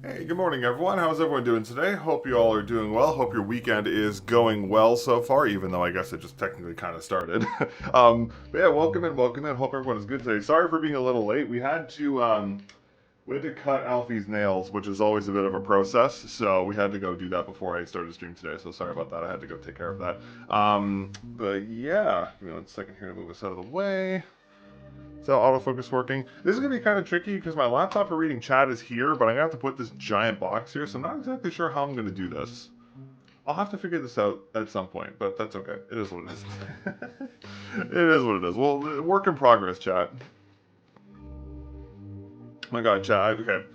Hey, good morning everyone. How's everyone doing today? Hope you all are doing well. Hope your weekend is going well so far, even though I guess it just technically kind of started. But yeah, welcome in, welcome in. Hope everyone is good today. Sorry for being a little late. We had to cut Alfie's nails, which is always a bit of a process, so we had to go do that before I started stream today, so sorry about that. I had to go take care of that. But yeah, give me 1 second here to move this out of the way. Is that autofocus working? This is going to be kind of tricky because my laptop for reading chat is here, but I'm going to have to put this giant box here, so I'm not exactly sure how I'm going to do this. I'll have to figure this out at some point, but that's okay. It is what it is. It is what it is. Well, work in progress, chat. My god, chat. Okay.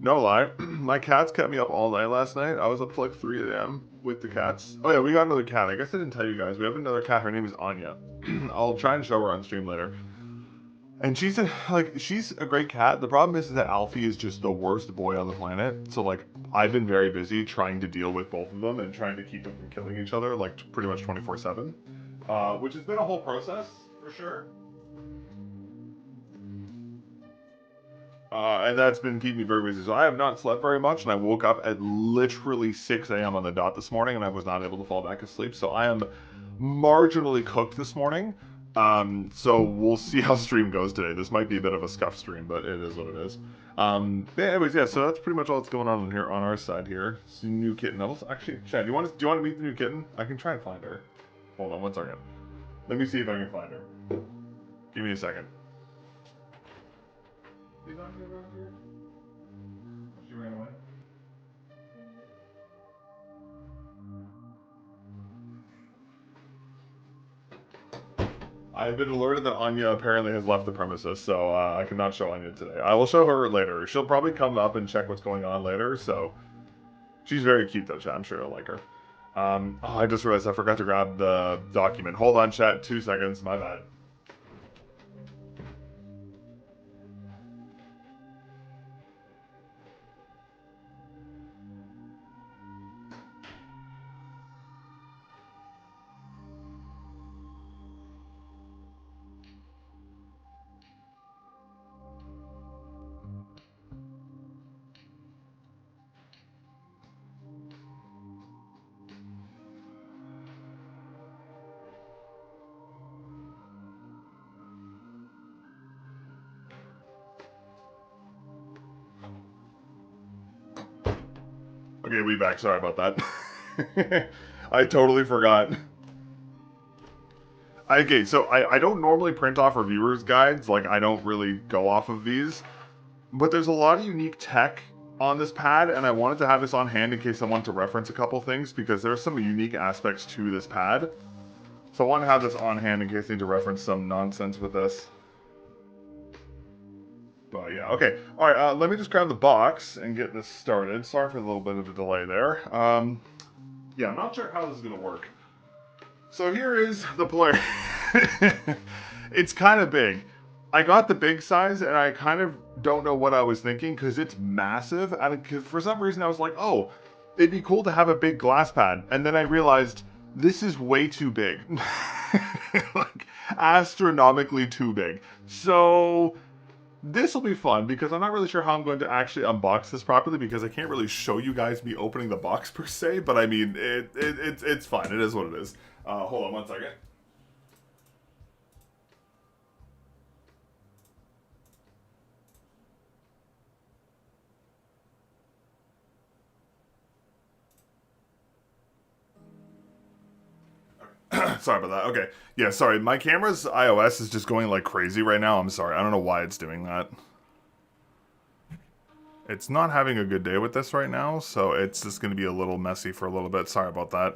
No lie. My cats kept me up all night last night. I was up to like 3 a.m. with the cats. Oh yeah, we got another cat. I guess I didn't tell you guys. We have another cat. Her name is Anya. I'll try and show her on stream later. And she's a great cat. The problem is that Alfie is just the worst boy on the planet. So like I've been very busy trying to deal with both of them and trying to keep them from killing each other like pretty much 24/7, which has been a whole process for sure. And that's been keeping me very busy. So I have not slept very much, and I woke up at literally 6 a.m. on the dot this morning, and I was not able to fall back asleep. So I am marginally cooked this morning. So we'll see how stream goes today. This might be a bit of a scuff stream, but it is what it is. But anyways, yeah. So that's pretty much all that's going on here on our side here. It's a new kitten. Actually, Chad, do you want to meet the new kitten? I can try and find her. Hold on 1 second. Let me see if I can find her. Give me a second. She's not here around here? She ran away? I've been alerted that Anya apparently has left the premises, so I cannot show Anya today. I will show her later. She'll probably come up and check what's going on later, so... She's very cute though, chat. I'm sure I'll like her. Oh, I just realized I forgot to grab the document. Hold on, chat. 2 seconds. My bad. Okay, we back. Sorry about that. I totally forgot. Okay, so I don't normally print off reviewers' guides. Like, I don't really go off of these. But there's a lot of unique tech on this pad, and I wanted to have this on hand in case I want to reference a couple things, because there are some unique aspects to this pad. So I want to have this on hand in case I need to reference some nonsense with this. But yeah, okay. Alright, let me just grab the box and get this started. Sorry for a little bit of a delay there. Yeah, I'm not sure how this is going to work. So here is the Polarity. It's kind of big. I got the big size, and I kind of don't know what I was thinking, because it's massive, and for some reason I was like, oh, it'd be cool to have a big glass pad, and then I realized, this is way too big. Like, astronomically too big. So... this will be fun, because I'm not really sure how I'm going to actually unbox this properly, because I can't really show you guys me opening the box per se, but I mean, it's fine. It is what it is. Hold on 1 second. Sorry about that. Okay. Yeah, sorry. My camera's iOS is just going like crazy right now. I'm sorry. I don't know why it's doing that. It's not having a good day with this right now, so it's just going to be a little messy for a little bit. Sorry about that.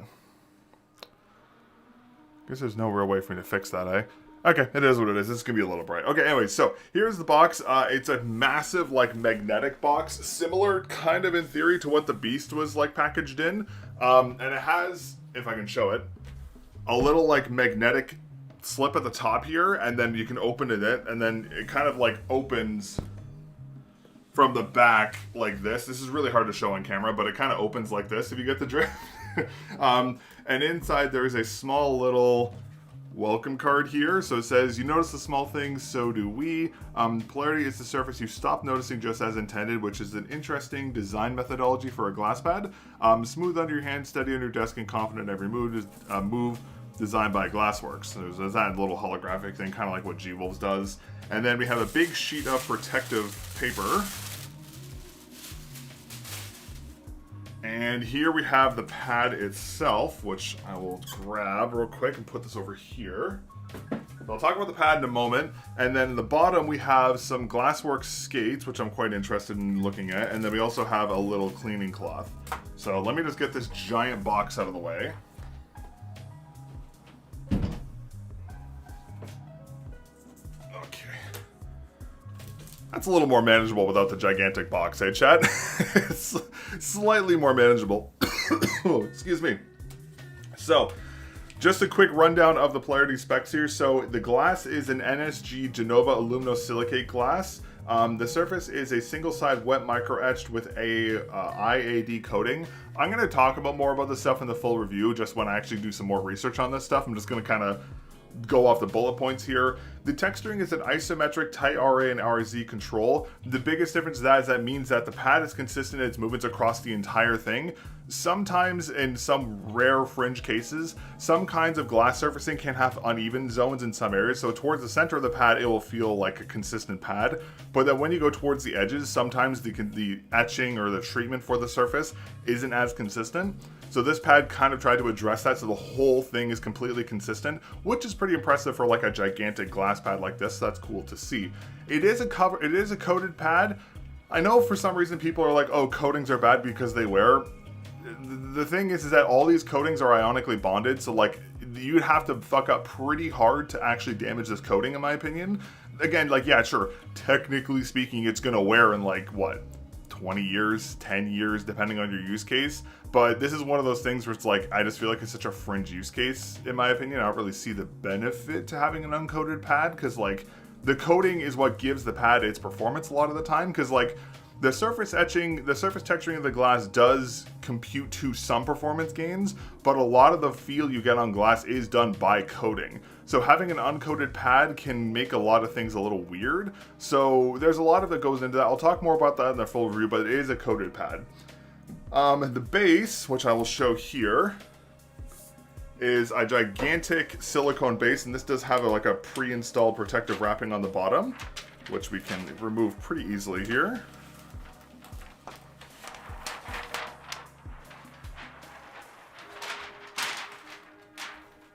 Guess there's no real way for me to fix that, eh? Okay, it is what it is. It's going to be a little bright. Okay, anyway, so here's the box. It's a massive, like, magnetic box. Similar, kind of, in theory, to what the Beast was, like, packaged in. And it has, if I can show it, a little, like, magnetic slip at the top here, and then you can open it, and then it kind of, like, opens from the back like this. This is really hard to show on camera, but it kind of opens like this, if you get the drift. And inside there is a small little welcome card here. So it says, you notice the small things, so do we. Polarity is the surface you stop noticing just as intended, which is an interesting design methodology for a glass pad. Smooth under your hand, steady on your desk, and confident in every move designed by Glassworks. So there's that little holographic thing, kind of like what G-Wolves does. And then we have a big sheet of protective paper. And here we have the pad itself, which I will grab real quick and put this over here. I'll talk about the pad in a moment. And then in the bottom, we have some Glassworks skates, which I'm quite interested in looking at. And then we also have a little cleaning cloth. So let me just get this giant box out of the way. That's a little more manageable without the gigantic box, eh, chat? It's slightly more manageable. Oh, excuse me. So, just a quick rundown of the Polarity specs here. So, the glass is an NSG Genova aluminosilicate glass. The surface is a single-side wet micro-etched with a IAD coating. I'm going to talk more about this stuff in the full review, just when I actually do some more research on this stuff. I'm just going to kind of go off the bullet points here. The texturing is an isometric tight RA and RZ control. The biggest difference to that is that means that the pad is consistent in its movements across the entire thing. Sometimes, in some rare fringe cases, some kinds of glass surfacing can have uneven zones in some areas. So towards the center of the pad, it will feel like a consistent pad. But then when you go towards the edges, sometimes the etching or the treatment for the surface isn't as consistent. So this pad kind of tried to address that, so the whole thing is completely consistent, which is pretty impressive for like a gigantic glass pad like this. So that's cool to see. It is a coated pad. I know for some reason people are like, oh, coatings are bad because they wear. The thing is that all these coatings are ionically bonded, so like you'd have to fuck up pretty hard to actually damage this coating, in my opinion. Again, like, yeah, sure, technically speaking, it's gonna wear in like what, 20 years, 10 years, depending on your use case. But this is one of those things where it's like, I just feel like it's such a fringe use case, in my opinion. I don't really see the benefit to having an uncoated pad, because like the coating is what gives the pad its performance a lot of the time, because like the surface etching, the surface texturing of the glass does compute to some performance gains, but a lot of the feel you get on glass is done by coating. So having an uncoated pad can make a lot of things a little weird. So there's a lot of it goes into that. I'll talk more about that in the full review, but it is a coated pad. The base, which I will show here, is a gigantic silicone base, and this does have like a pre-installed protective wrapping on the bottom, which we can remove pretty easily here.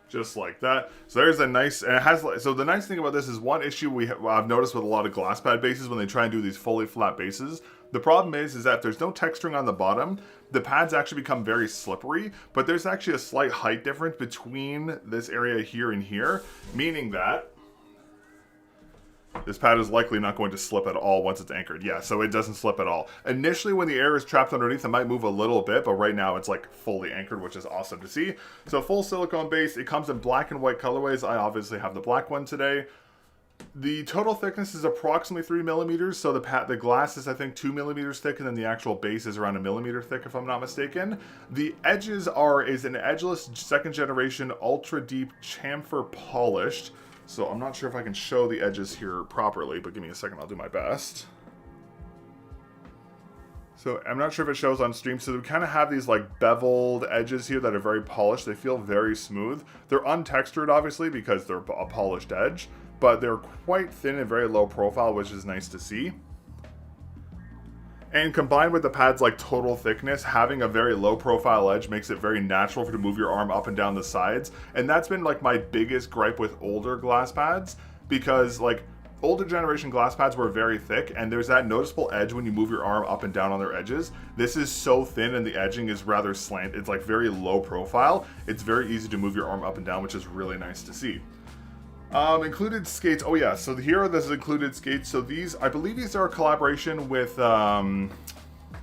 Just like that. So there's a nice, and it has, so the nice thing about this is one issue I've noticed with a lot of glass pad bases when they try and do these fully flat bases. The problem is that if there's no texturing on the bottom, the pads actually become very slippery, but there's actually a slight height difference between this area here and here, meaning that this pad is likely not going to slip at all once it's anchored. Yeah, so it doesn't slip at all. Initially, when the air is trapped underneath, it might move a little bit, but right now it's like fully anchored, which is awesome to see. So full silicone base. It comes in black and white colorways. I obviously have the black one today. The total thickness is approximately 3 millimeters. So the glass is, I think, 2 millimeters thick, and then the actual base is around 1 millimeter thick, if I'm not mistaken. The edges is an edgeless second generation ultra deep chamfer polished. So I'm not sure if I can show the edges here properly, but give me a second, I'll do my best. So I'm not sure if it shows on stream. So we kind of have these like beveled edges here that are very polished. They feel very smooth. They're untextured, obviously, because they're a polished edge, but they're quite thin and very low profile, which is nice to see. And combined with the pad's like total thickness, having a very low profile edge makes it very natural for you to move your arm up and down the sides. And that's been like my biggest gripe with older glass pads, because like older generation glass pads were very thick, and there's that noticeable edge when you move your arm up and down on their edges. This is so thin and the edging is rather slant. It's like very low profile. It's very easy to move your arm up and down, which is really nice to see. Included skates. Oh yeah, so here are the included skates. So these, I believe these are a collaboration with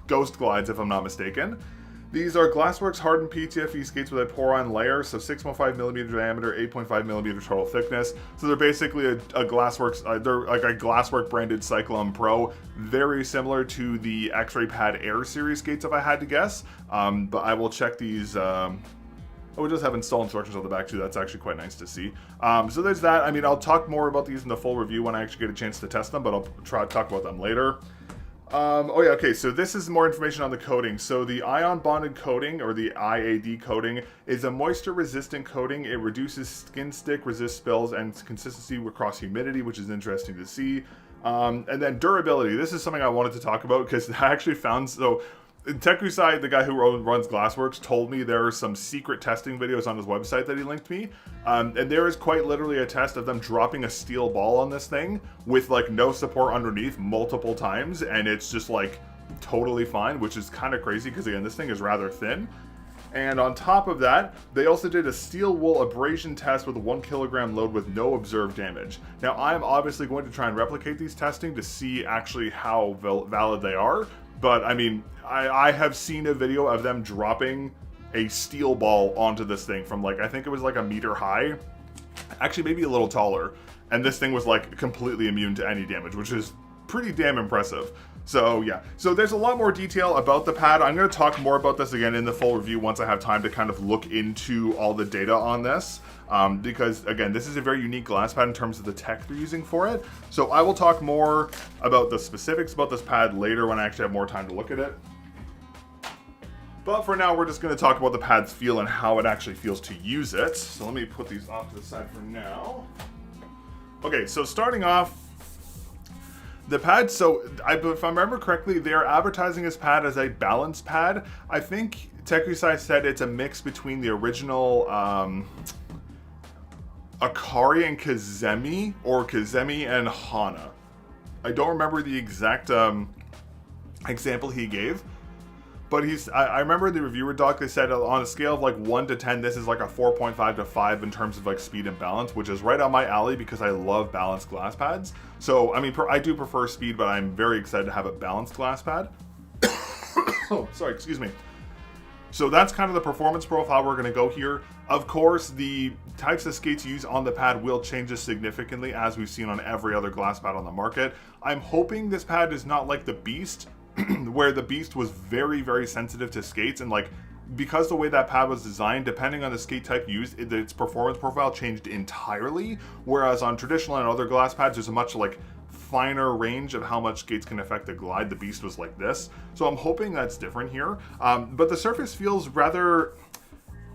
Ghost Glides, if I'm not mistaken. These are Glassworks hardened PTFE skates with a pour-on layer, so 6.5 millimeter diameter, 8.5 millimeter total thickness. So they're basically a Glassworks, they're like a Glasswork branded Cyclone Pro, very similar to the X-Ray Pad Air series skates, if I had to guess. But I will check these. Oh, it does have install instructions on the back too. That's actually quite nice to see. So there's that. I mean, I'll talk more about these in the full review when I actually get a chance to test them, but I'll try to talk about them later. Oh yeah, okay, so this is more information on the coating. So the ion bonded coating, or the IAD coating, is a moisture resistant coating. It reduces skin stick, resists spills, and consistency across humidity, which is interesting to see. And then durability. This is something I wanted to talk about because I actually found, so TechUsai, the guy who runs Glassworks, told me there are some secret testing videos on his website that he linked me. And there is quite literally a test of them dropping a steel ball on this thing with like no support underneath multiple times, and it's just like totally fine, which is kind of crazy because again, this thing is rather thin. And on top of that, they also did a steel wool abrasion test with a 1 kilogram load with no observed damage. Now, I'm obviously going to try and replicate these testing to see actually how valid they are. But I mean, I have seen a video of them dropping a steel ball onto this thing from like, I think it was like a meter high, actually maybe a little taller. And this thing was like completely immune to any damage, which is pretty damn impressive. So yeah, so there's a lot more detail about the pad. I'm going to talk more about this again in the full review once I have time to kind of look into all the data on this. Because again, this is a very unique glass pad in terms of the tech they're using for it. So I will talk more about the specifics about this pad later when I actually have more time to look at it. But for now, we're just going to talk about the pad's feel and how it actually feels to use it. So let me put these off to the side for now. Okay, so starting off, the pad, so if I remember correctly, they're advertising this pad as a balance pad. I think TechUsai said it's a mix between the original Akari and Kazemi, or Kazemi and Hana. I don't remember the exact example he gave, but I remember the reviewer doc, they said on a scale of like 1 to 10, this is like a 4.5 to 5 in terms of like speed and balance, which is right on my alley because I love balanced glass pads. So, I mean, I do prefer speed, but I'm very excited to have a balanced glass pad. Oh, sorry, excuse me. So that's kind of the performance profile we're going to go here. Of course, the types of skates used on the pad will change significantly, as we've seen on every other glass pad on the market. I'm hoping this pad is not like the Beast, where the Beast was very, very sensitive to skates, and like, because the way that pad was designed, depending on the skate type used, its performance profile changed entirely, whereas on traditional and other glass pads, there's a much like finer range of how much skates can affect the glide. The Beast was like this, so I'm hoping that's different here. But the surface feels rather...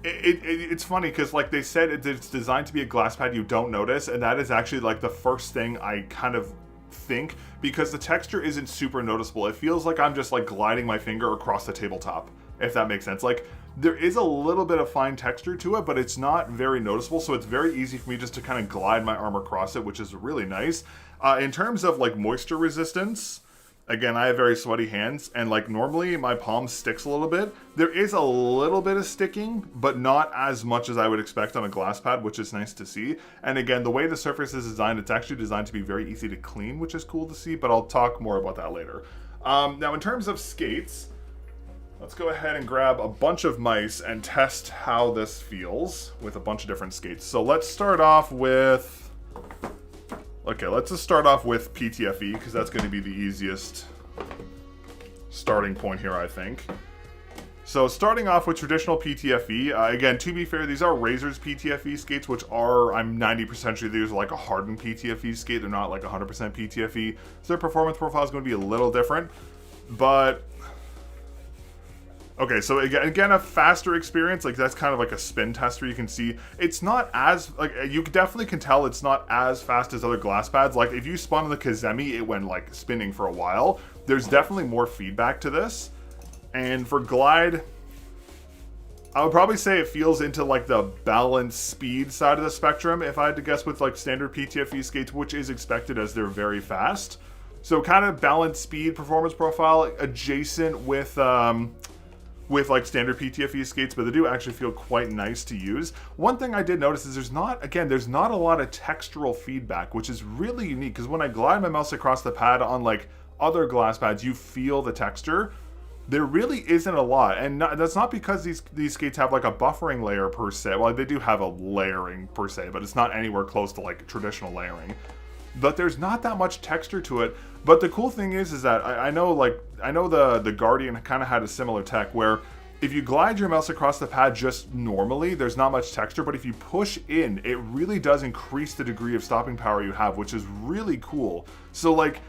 It's funny because like they said it's designed to be a glass pad you don't notice, and that is actually like the first thing I kind of think, because the texture isn't super noticeable. It feels like I'm just like gliding my finger across the tabletop, if that makes sense. Like there is a little bit of fine texture to it, but it's not very noticeable, so it's very easy for me just to kind of glide my arm across it, which is really nice. In terms of like moisture resistance, again, I have very sweaty hands, and like normally my palm sticks a little bit. There is a little bit of sticking, but not as much as I would expect on a glass pad, which is nice to see. And again, the way the surface is designed, it's actually designed to be very easy to clean, which is cool to see, but I'll talk more about that later. Now in terms of skates, let's go ahead and grab a bunch of mice and test how this feels with a bunch of different skates. So let's start off with... Okay, let's just start off with PTFE, because that's going to be the easiest starting point here, I think. So starting off with traditional PTFE, again, to be fair, these are Razor's PTFE skates, which are, I'm 90% sure these are like a hardened PTFE skate. They're not like 100% PTFE. So their performance profile is going to be a little different. But, okay, so again, a faster experience. Like that's kind of like a spin tester. You can see it's not as, like, you definitely can tell it's not as fast as other glass pads. Like if you spun on the Kazemi, it went like spinning for a while. There's definitely more feedback to this. And for glide, I would probably say it feels into like the balance speed side of the spectrum, if I had to guess, with like standard PTFE skates, which is expected as they're very fast. So kind of balance speed performance profile adjacent with like standard PTFE skates, but they do actually feel quite nice to use. One thing I did notice is there's not a lot of textural feedback, which is really unique, because when I glide my mouse across the pad on like other glass pads, you feel the texture. There really isn't a lot, and that's not because these skates have like a buffering layer per se. Well, they do have a layering per se, but it's not anywhere close to like traditional layering. But there's not that much texture to it. But the cool thing is that I know the Guardian kind of had a similar tech where if you glide your mouse across the pad just normally, there's not much texture, but if you push in, it really does increase the degree of stopping power you have, which is really cool. So like,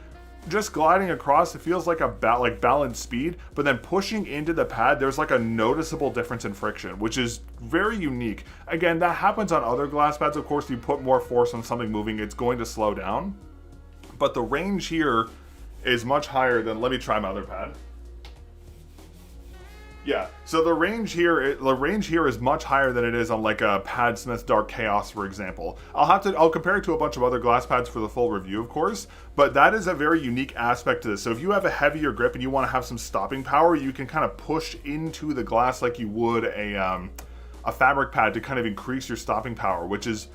just gliding across, it feels like a balanced speed, but then pushing into the pad, there's like a noticeable difference in friction, which is very unique. Again, that happens on other glass pads. Of course, you put more force on something moving, it's going to slow down. But the range here is much higher than, let me try my other pad. Yeah, so the range here is much higher than it is on like a Padsmith Dark Chaos, for example. I'll compare it to a bunch of other glass pads for the full review, of course, but that is a very unique aspect to this. So if you have a heavier grip and you want to have some stopping power, you can kind of push into the glass like you would a fabric pad to kind of increase your stopping power, which is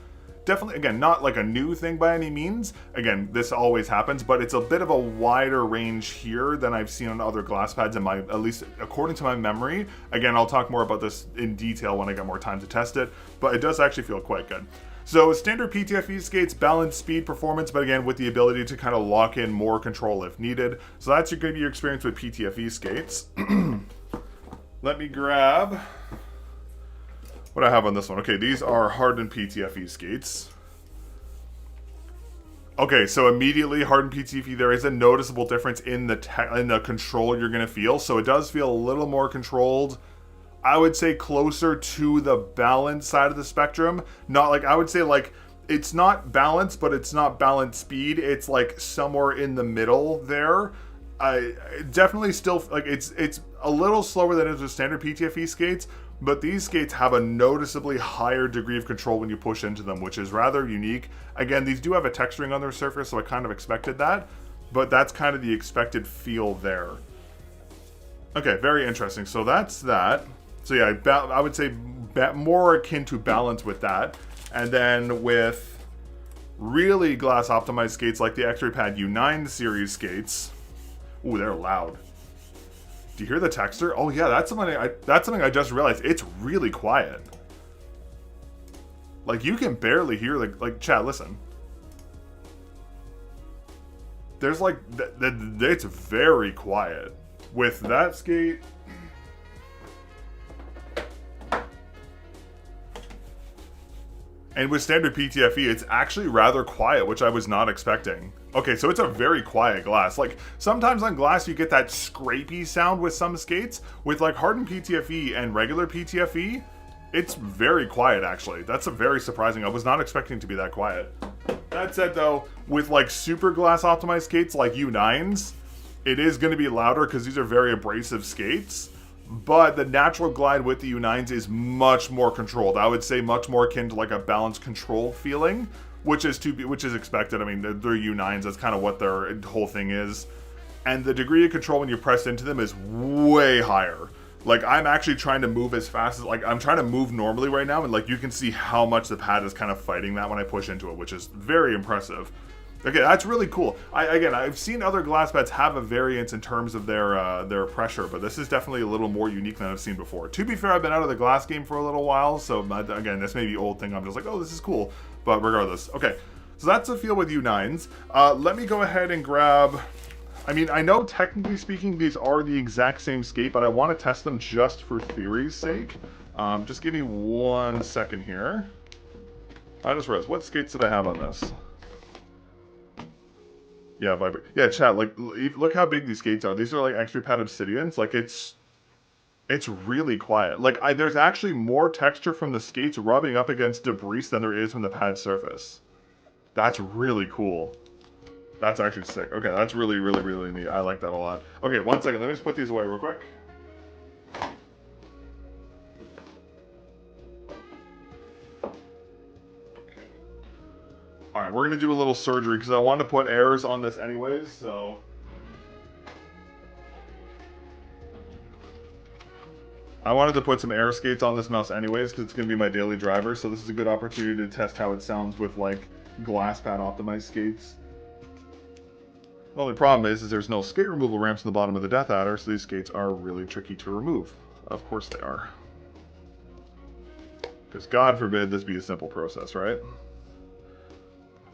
definitely, again, not like a new thing by any means. Again, this always happens, but it's a bit of a wider range here than I've seen on other glass pads at least according to my memory. Again, I'll talk more about this in detail when I get more time to test it, but it does actually feel quite good. So standard PTFE skates, balance, speed, performance, but again, with the ability to kind of lock in more control if needed. So that's going to be your experience with PTFE skates. Let me grab what I have on this one. Okay, these are hardened PTFE skates. Okay, so immediately hardened PTFE, there is a noticeable difference in the control you're going to feel. So it does feel a little more controlled. I would say closer to the balance side of the spectrum. Not like, I would say like, it's not balance, but it's not balance speed. It's like somewhere in the middle there. I definitely still, like, it's a little slower than it is with standard PTFE skates, but these skates have a noticeably higher degree of control when you push into them, which is rather unique. Again, these do have a texturing on their surface, so I kind of expected that, but that's kind of the expected feel there. Okay, very interesting. So that's that. So yeah, I would say more akin to balance with that. And then with really glass optimized skates like the X-Ray Pad U9 series skates, ooh, they're loud. Do you hear the texture? Oh yeah, that's something I just realized. It's really quiet. Like you can barely hear like chat. Listen. There's like it's very quiet with that skate. And with standard PTFE, it's actually rather quiet, which I was not expecting. Okay, so it's a very quiet glass. Like, sometimes on glass you get that scrapey sound with some skates. With like hardened PTFE and regular PTFE, it's very quiet actually. That's a very surprising. I was not expecting it to be that quiet. That said though, with like super glass optimized skates like U9s, it is going to be louder because these are very abrasive skates. But the natural glide with the U9s is much more controlled. I would say much more akin to like a balanced control feeling, which is expected. I mean, they're U9s. That's kind of what their whole thing is. And the degree of control when you press into them is way higher. Like I'm actually trying to move as fast as, like I'm trying to move normally right now, and like you can see how much the pad is kind of fighting that when I push into it, which is very impressive. Okay, that's really cool. I've seen other glass pads have a variance in terms of their pressure, but this is definitely a little more unique than I've seen before. To be fair, I've been out of the glass game for a little while, so again, this may be old thing. I'm just like, oh, this is cool. But regardless, okay. So that's the feel with U9s. Let me go ahead and grab. I mean, I know technically speaking, these are the exact same skate, but I want to test them just for theory's sake. Just give me 1 second here. I just realized, what skates did I have on this? Yeah, vibrate. Yeah, chat, like, look how big these skates are. These are like X-Ray Pad Obsidians. Like, it's really quiet. Like, there's actually more texture from the skates rubbing up against debris than there is from the pad surface. That's really cool. That's actually sick. Okay, that's really, really, really neat. I like that a lot. Okay, 1 second. Let me just put these away real quick. Alright, we're going to do a little surgery because I want to put airs on this anyways, so. I wanted to put some air skates on this mouse anyways because it's going to be my daily driver, so this is a good opportunity to test how it sounds with like glass pad optimized skates. The only problem is there's no skate removal ramps in the bottom of the Death Adder, so these skates are really tricky to remove. Of course they are. Because God forbid this be a simple process, right?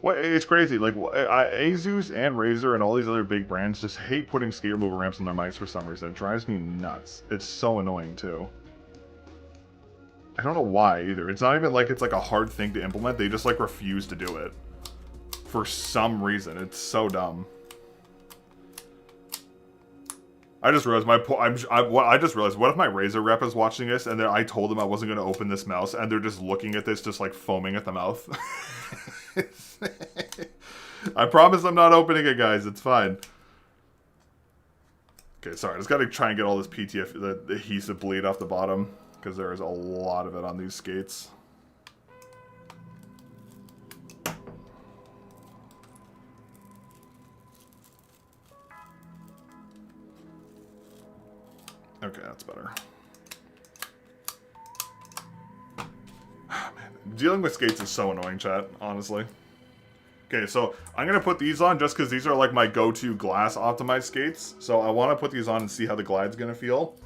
Well, it's crazy. Like, Asus and Razer and all these other big brands just hate putting skate remover ramps on their mics for some reason. It drives me nuts. It's so annoying, too. I don't know why, either. It's not even like it's like a hard thing to implement. They just, like, refuse to do it. For some reason. It's so dumb. I just realized I just realized, what if my Razer rep is watching this and then I told them I wasn't going to open this mouse and they're just looking at this, just like foaming at the mouth? I promise I'm not opening it, guys. It's fine. Okay, sorry. I just got to try and get all this PTF, the adhesive bleed off the bottom, because there is a lot of it on these skates. Okay, that's better. Man, dealing with skates is so annoying, chat, honestly. Okay, so I'm going to put these on just because these are like my go-to glass optimized skates. So I want to put these on and see how the glide's going to feel.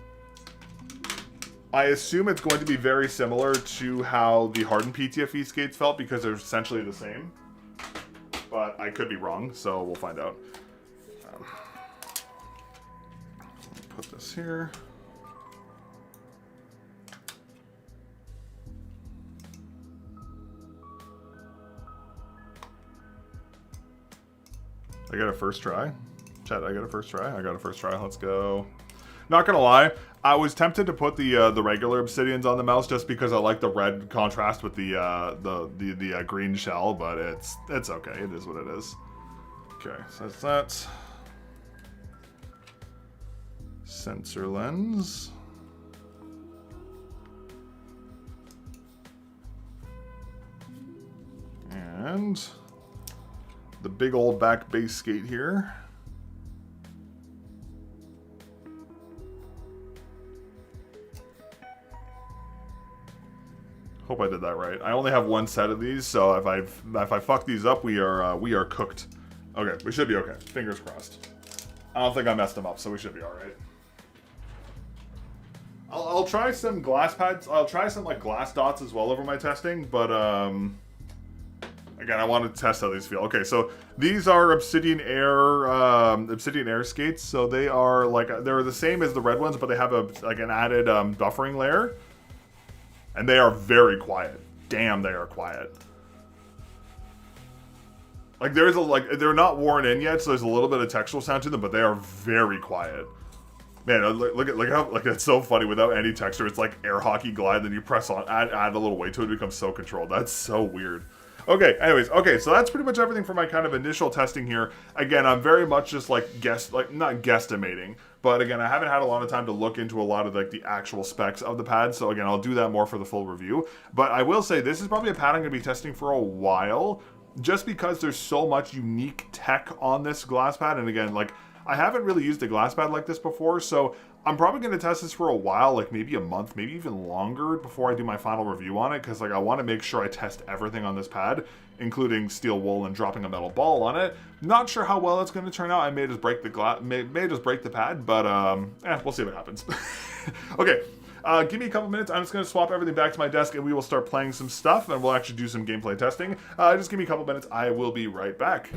I assume it's going to be very similar to how the hardened PTFE skates felt because they're essentially the same. But I could be wrong, so we'll find out. Put this here. I got a first try. Chat, I got a first try. I got a first try. Let's go. Not gonna lie, I was tempted to put the regular obsidians on the mouse just because I like the red contrast with the green shell, but it's okay. It is what it is. Okay, so that's that. Sensor lens. And the big old back base skate here. Hope I did that right. I only have one set of these, so if I fuck these up, we are cooked. Okay, we should be okay. Fingers crossed. I don't think I messed them up, so we should be all right. I'll try some glass pads. I'll try some like glass dots as well over my testing, but again, I want to test how these feel. Okay, so these are Obsidian Air skates. So they are like they're the same as the red ones, but they have an added buffering layer, and they are very quiet. Damn, they are quiet. Like there's they're not worn in yet, so there's a little bit of textural sound to them, but they are very quiet. Man, look how it's so funny without any texture. It's like air hockey glide. Then you press on, add a little weight to it, it becomes so controlled. That's so weird. Okay, anyways, okay, so that's pretty much everything for my kind of initial testing here. Again, I'm very much just like not guesstimating, but again, I haven't had a lot of time to look into a lot of like the actual specs of the pad. So again, I'll do that more for the full review. But I will say this is probably a pad I'm going to be testing for a while, just because there's so much unique tech on this glass pad. And again, like I haven't really used a glass pad like this before, so I'm probably going to test this for a while, like maybe a month, maybe even longer before I do my final review on it, because like I want to make sure I test everything on this pad, including steel wool and dropping a metal ball on it. Not sure how well it's going to turn out. I may just break the may just break the pad, but we'll see what happens. Okay, give me a couple minutes. I'm just going to swap everything back to my desk, and we will start playing some stuff, and we'll actually do some gameplay testing. Just give me a couple minutes. I will be right back.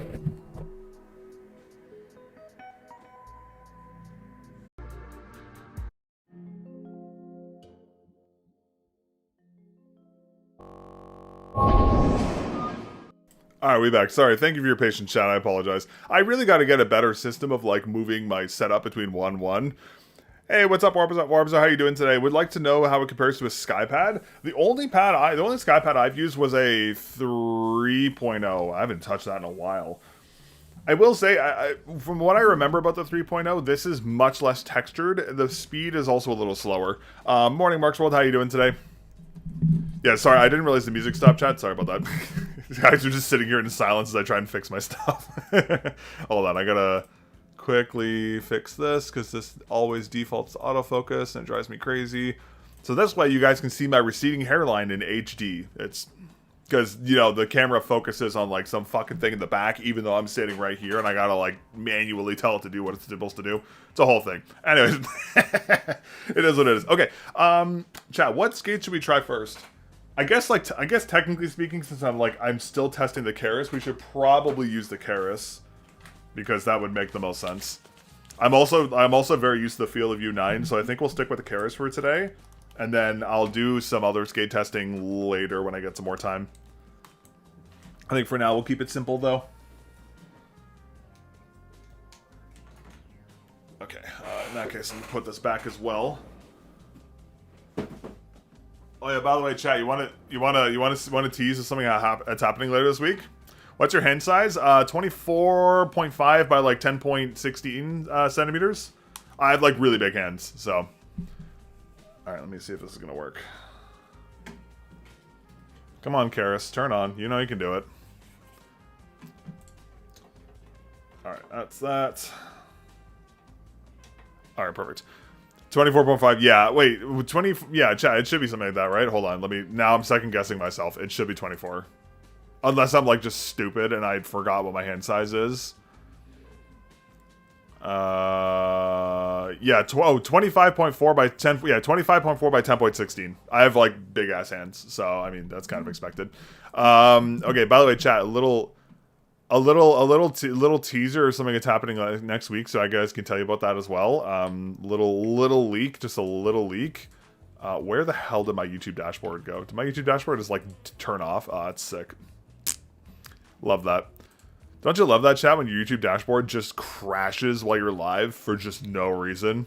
Alright, we back. Sorry, thank you for your patience, chat. I apologize. I really got to get a better system of like moving my setup between 1-1. Hey, what's up, Warbs? How you doing today? Would like to know how it compares to a SkyPad. The only SkyPad I've used was a 3.0. I haven't touched that in a while. I will say, from what I remember about the 3.0, this is much less textured. The speed is also a little slower. Morning, Mark's World. How you doing today? Yeah, sorry, I didn't realize the music stopped, chat. Sorry about that. Guys are just sitting here in silence as I try and fix my stuff. Hold on, I gotta quickly fix this because this always defaults to autofocus and it drives me crazy. So that's why you guys can see my receding hairline in HD. It's because, you know, the camera focuses on like some fucking thing in the back, even though I'm sitting right here and I gotta like manually tell it to do what it's supposed to do. It's a whole thing. Anyways, it is what it is. Okay, chat, what skate should we try first? I guess I guess technically speaking, since I'm still testing the Keras, we should probably use the Keras because that would make the most sense. I'm also very used to the feel of U9, so I think we'll stick with the Keras for today, and then I'll do some other skate testing later when I get some more time. I think for now we'll keep it simple though. Okay, in that case, I'm gonna put this back as well. Oh yeah, by the way, chat, you want to tease something that's happening later this week? What's your hand size? 24.5 by like 10.16 centimeters. I have like really big hands, so. All right, let me see if this is gonna work. Come on, Karis, turn on. You know you can do it. All right, that's that. All right, perfect. 24.5, yeah, wait, 20, yeah, chat, it should be something like that, right? Hold on, now I'm second guessing myself. It should be 24. Unless I'm, like, just stupid and I forgot what my hand size is. Yeah, 25.4 by 10, yeah, 25.4 by 10.16. I have, like, big-ass hands, so, I mean, that's kind of expected. Okay, by the way, chat, a little teaser or something that's happening next week, so I guys can tell you about that as well. Little leak, just a little leak. Where the hell did my YouTube dashboard go? Did my YouTube dashboard just like turn off? It's sick. Love that. Don't you love that, chat, when your YouTube dashboard just crashes while you're live for just no reason?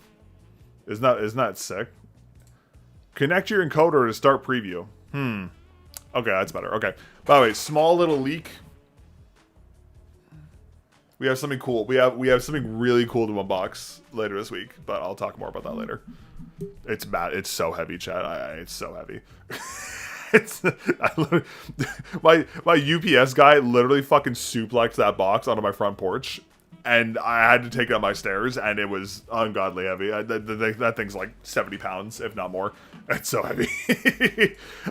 Isn't that sick? Connect your encoder to start preview. Okay, that's better. Okay. By the way, small little leak. We have something cool. We have something really cool to unbox later this week, but I'll talk more about that later. It's bad. It's so heavy, chat. It's so heavy. My UPS guy literally fucking suplexed that box onto my front porch, and I had to take it up my stairs, and it was ungodly heavy. That thing's like 70 pounds, if not more. It's so heavy.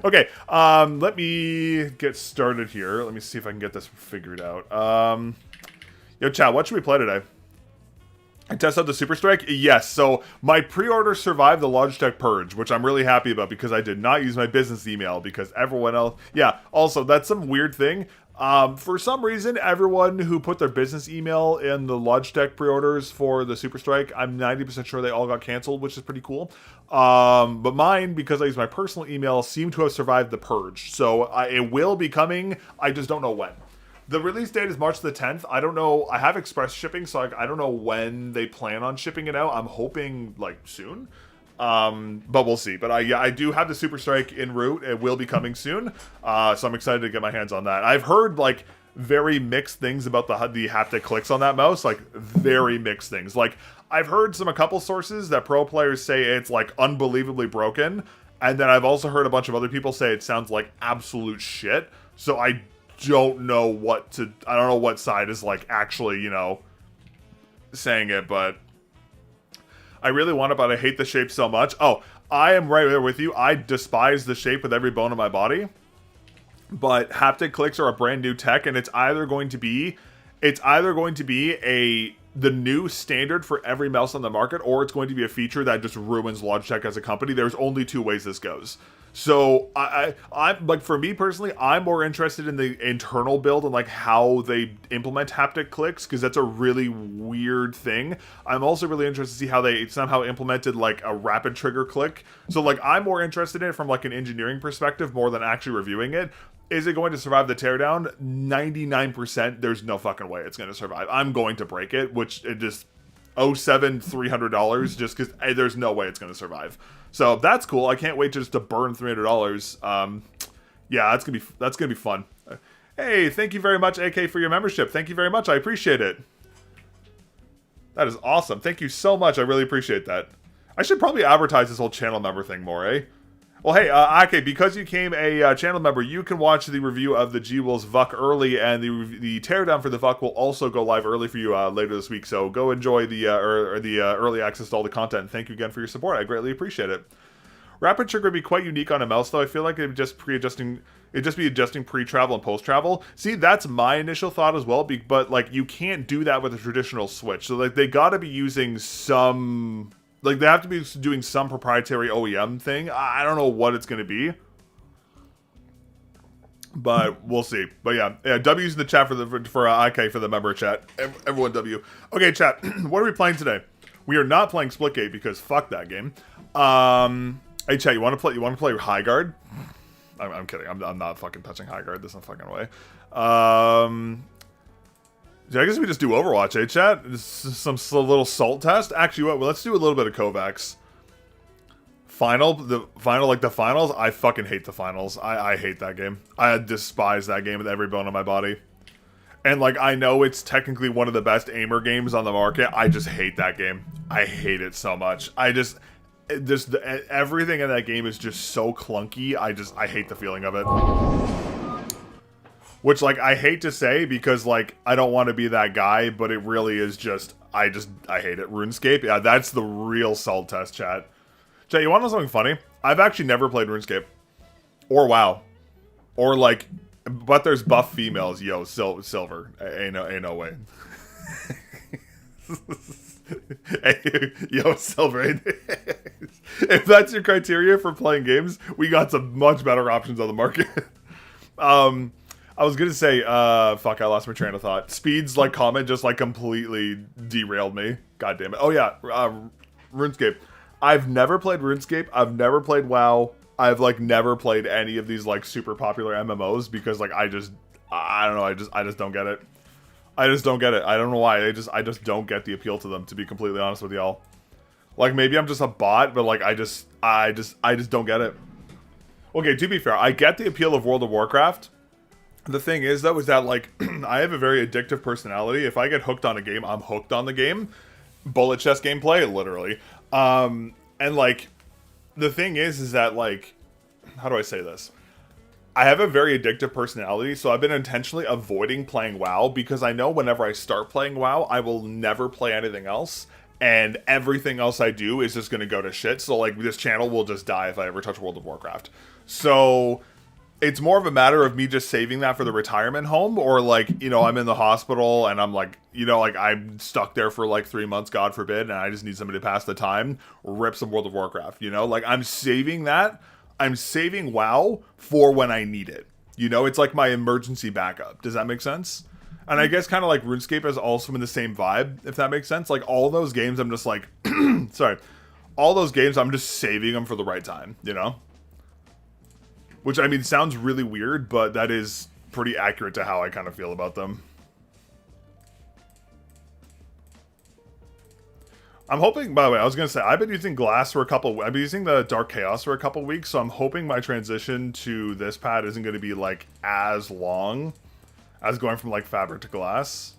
Okay, let me get started here. Let me see if I can get this figured out. Yo, chat, what should we play today? I test out the Super Strike? Yes, so my pre-order survived the Logitech Purge, which I'm really happy about because I did not use my business email because everyone else... Yeah, also, that's some weird thing. For some reason, everyone who put their business email in the Logitech pre-orders for the Super Strike, I'm 90% sure they all got canceled, which is pretty cool. But mine, because I use my personal email, seem to have survived the Purge. So it will be coming, I just don't know when. The release date is March the 10th. I don't know. I have express shipping, so I don't know when they plan on shipping it out. I'm hoping, like, soon. But we'll see. But I do have the Super Strike en route. It will be coming soon. So I'm excited to get my hands on that. I've heard, like, very mixed things about the haptic clicks on that mouse. Like, very mixed things. Like, I've heard a couple sources that pro players say it's, like, unbelievably broken. And then I've also heard a bunch of other people say it sounds like absolute shit. So I don't know I don't know what side is like actually, you know, saying it, but I really want it, but I hate the shape so much. Oh, I am right there with you. I despise the shape with every bone in my body. But haptic clicks are a brand new tech, and it's either going to be the new standard for every mouse on the market, or it's going to be a feature that just ruins Logitech as a company. There's only two ways this goes. So I'm like, for me personally, I'm more interested in the internal build and like how they implement haptic clicks, because that's a really weird thing. I'm also really interested to see how they somehow implemented like a rapid trigger click. So like, I'm more interested in it from like an engineering perspective more than actually reviewing it. Is it going to survive the teardown? 99%. There's no fucking way it's going to survive. I'm going to break it, which it just $300 just because there's no way it's going to survive. So that's cool. I can't wait just to burn $300. Yeah, that's gonna be fun. Hey, thank you very much, AK, for your membership. Thank you very much. I appreciate it. That is awesome. Thank you so much. I really appreciate that. I should probably advertise this whole channel member thing more, eh? Well, hey, AK, because you became a channel member, you can watch the review of the GLSSWRKS early, and the teardown for the VOD will also go live early for you later this week. So go enjoy the early access to all the content. Thank you again for your support. I greatly appreciate it. Rapid trigger would be quite unique on a mouse, though. I feel like it would just be adjusting pre-travel and post-travel. See, that's my initial thought as well, but like, you can't do that with a traditional Switch. So like, they gotta be using some... Like, they have to be doing some proprietary OEM thing. I don't know what it's going to be. But we'll see. But yeah, W's in the chat for IK for the member chat. Everyone W. Okay, chat. What are we playing today? We are not playing Splitgate because fuck that game. Hey, chat. You want to play High Guard? I'm kidding. I'm not fucking touching High Guard. There's no fucking way. I guess we just do Overwatch, eh, chat? Some little salt test. Actually, what? Well, let's do a little bit of Kovacs. The finals, I fucking hate the finals. I hate that game. I despise that game with every bone in my body. And, like, I know it's technically one of the best aimer games on the market. I just hate that game. I hate it so much. Everything in that game is just so clunky. I hate the feeling of it. Which, like, I hate to say because, like, I don't want to be that guy, but it really is just, I hate it. RuneScape, yeah, that's the real salt test, chat. Chat, you want to know something funny? I've actually never played RuneScape. Or WoW. Or, like, but there's buff females. Yo, silver. Ain't no way. Yo, silver. If that's your criteria for playing games, we got some much better options on the market. I was gonna say, fuck, I lost my train of thought. Speed's, like, comment just, like, completely derailed me. God damn it. Oh, yeah, RuneScape. I've never played RuneScape. I've never played WoW. I've, like, never played any of these, like, super popular MMOs because, like, I don't know, I just don't get it. I just don't get it. I don't know why. I just don't get the appeal to them, to be completely honest with y'all. Like, maybe I'm just a bot, but, like, I just don't get it. Okay, to be fair, I get the appeal of World of Warcraft. The thing is, though, is that, like, I have a very addictive personality. If I get hooked on a game, I'm hooked on the game. Bullet chess gameplay, literally. And, like, the thing is that, like, how do I say this? I have a very addictive personality, so I've been intentionally avoiding playing WoW because I know whenever I start playing WoW, I will never play anything else, and everything else I do is just going to go to shit, so, like, this channel will just die if I ever touch World of Warcraft. So it's more of a matter of me just saving that for the retirement home, or, like, you know, I'm in the hospital and I'm, like, you know, like, I'm stuck there for, like, 3 months, God forbid, and I just need somebody to pass the time, rip some World of Warcraft, you know? Like, I'm saving that. I'm saving WoW for when I need it. You know, it's like my emergency backup. Does that make sense? And I guess kind of like RuneScape is also in the same vibe, if that makes sense. Like, all those games, I'm just like, sorry. All those games, I'm just saving them for the right time, you know? Which, I mean, sounds really weird, but that is pretty accurate to how I kind of feel about them. I'm hoping, by the way, I was going to say, I've been using Glass for I've been using the Dark Chaos for a couple weeks, so I'm hoping my transition to this pad isn't going to be, like, as long as going from, like, Fabric to Glass.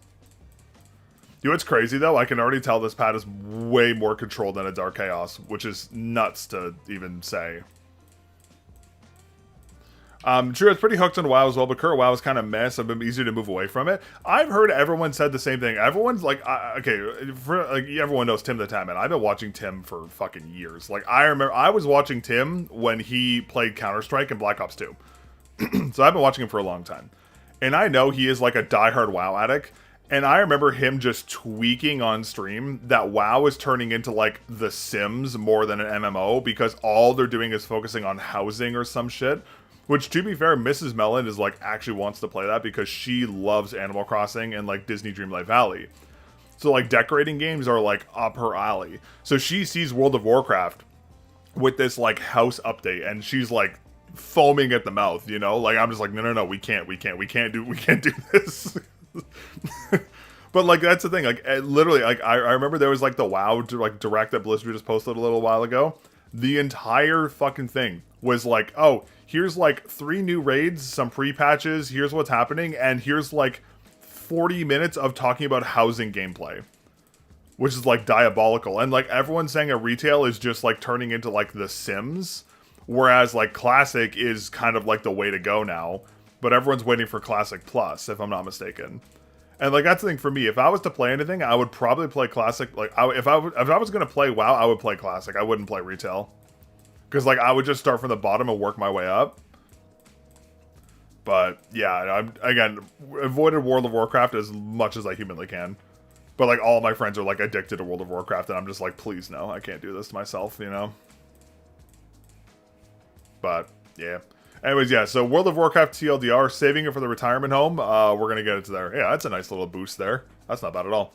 You know what's crazy, though? I can already tell this pad is way more controlled than a Dark Chaos, which is nuts to even say. True, it's pretty hooked on WoW as well, but current WoW is kind of mess. I've been easier to move away from it. I've heard everyone said the same thing. Everyone's like, okay, everyone knows Tim the Tatman. I've been watching Tim for fucking years. Like, I remember, I was watching Tim when he played Counter-Strike and Black Ops 2. So I've been watching him for a long time. And I know he is like a diehard WoW addict. And I remember him just tweaking on stream that WoW is turning into, like, The Sims more than an MMO because all they're doing is focusing on housing or some shit. Which, to be fair, Mrs. Mellon is, like, actually wants to play that because she loves Animal Crossing and, like, Disney Dreamlight Valley. So, like, decorating games are, like, up her alley. So she sees World of Warcraft with this, like, house update, and she's, like, foaming at the mouth, you know? Like, I'm just like, no, we can't do this. But, like, that's the thing. Like, literally, like, I remember there was, like, the WoW, like, direct that Blizzard just posted a little while ago. The entire fucking thing was like, oh, here's, like, 3 new raids, some pre-patches, here's what's happening, and here's, like, 40 minutes of talking about housing gameplay. Which is, like, diabolical. And, like, everyone's saying a retail is just, like, turning into, like, The Sims. Whereas, like, Classic is kind of, like, the way to go now. But everyone's waiting for Classic Plus, if I'm not mistaken. And, like, that's the thing for me. If I was to play anything, I would probably play Classic. Like, if I was going to play WoW, I would play Classic. I wouldn't play Retail. Because, like, I would just start from the bottom and work my way up. But, yeah, again, avoided World of Warcraft as much as I humanly can. But, like, all my friends are, like, addicted to World of Warcraft, and I'm just like, please, no, I can't do this to myself, you know? But, yeah. Anyways, yeah, so World of Warcraft TLDR, saving it for the retirement home. We're going to get it to there. Yeah, that's a nice little boost there. That's not bad at all.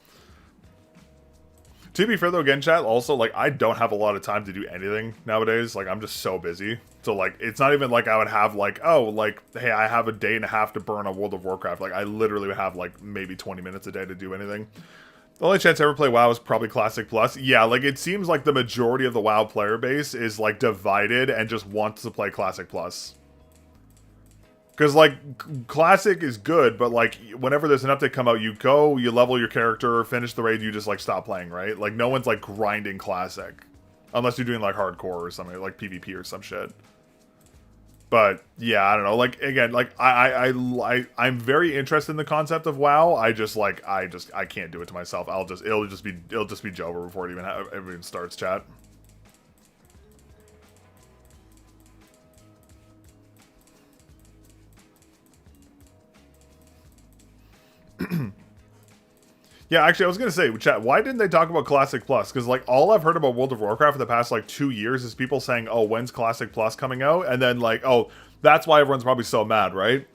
To be fair, though, again, chat, also, like, I don't have a lot of time to do anything nowadays. Like, I'm just so busy. So, like, it's not even like I would have, like, oh, like, hey, I have a day and a half to burn on World of Warcraft. Like, I literally would have, like, maybe 20 minutes a day to do anything. The only chance I ever play WoW is probably Classic Plus. Yeah, like, it seems like the majority of the WoW player base is, like, divided and just wants to play Classic Plus. Because, like, Classic is good, but, like, whenever there's an update come out, you go, you level your character, finish the raid, you just, like, stop playing, right? Like, no one's, like, grinding Classic. Unless you're doing, like, hardcore or something, like PvP or some shit. But, yeah, I don't know. Like, again, like, I'm very interested in the concept of WoW. I can't do it to myself. It'll just be Jover before it even starts, chat. Yeah, actually, I was gonna say, chat, why didn't they talk about Classic Plus? Because, like, all I've heard about World of Warcraft for the past, like, 2 years is people saying, oh, when's Classic Plus coming out? And then, like, oh, that's why everyone's probably so mad, right?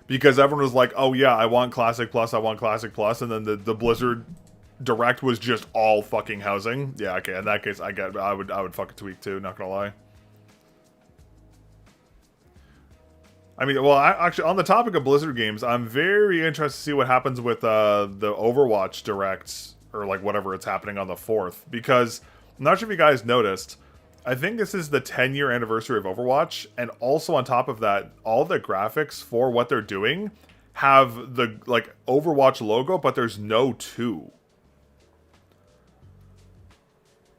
Because everyone was like, oh, yeah, I want Classic Plus, I want Classic Plus, and then the Blizzard Direct was just all fucking housing. Yeah, okay, in that case, I would fucking tweak, too, not gonna lie. I mean, well, actually, on the topic of Blizzard games, I'm very interested to see what happens with the Overwatch Direct, or like whatever it's happening on the 4th, because I'm not sure if you guys noticed, I think this is the 10-year anniversary of Overwatch, and also on top of that, all the graphics for what they're doing have the, like, Overwatch logo, but there's no 2.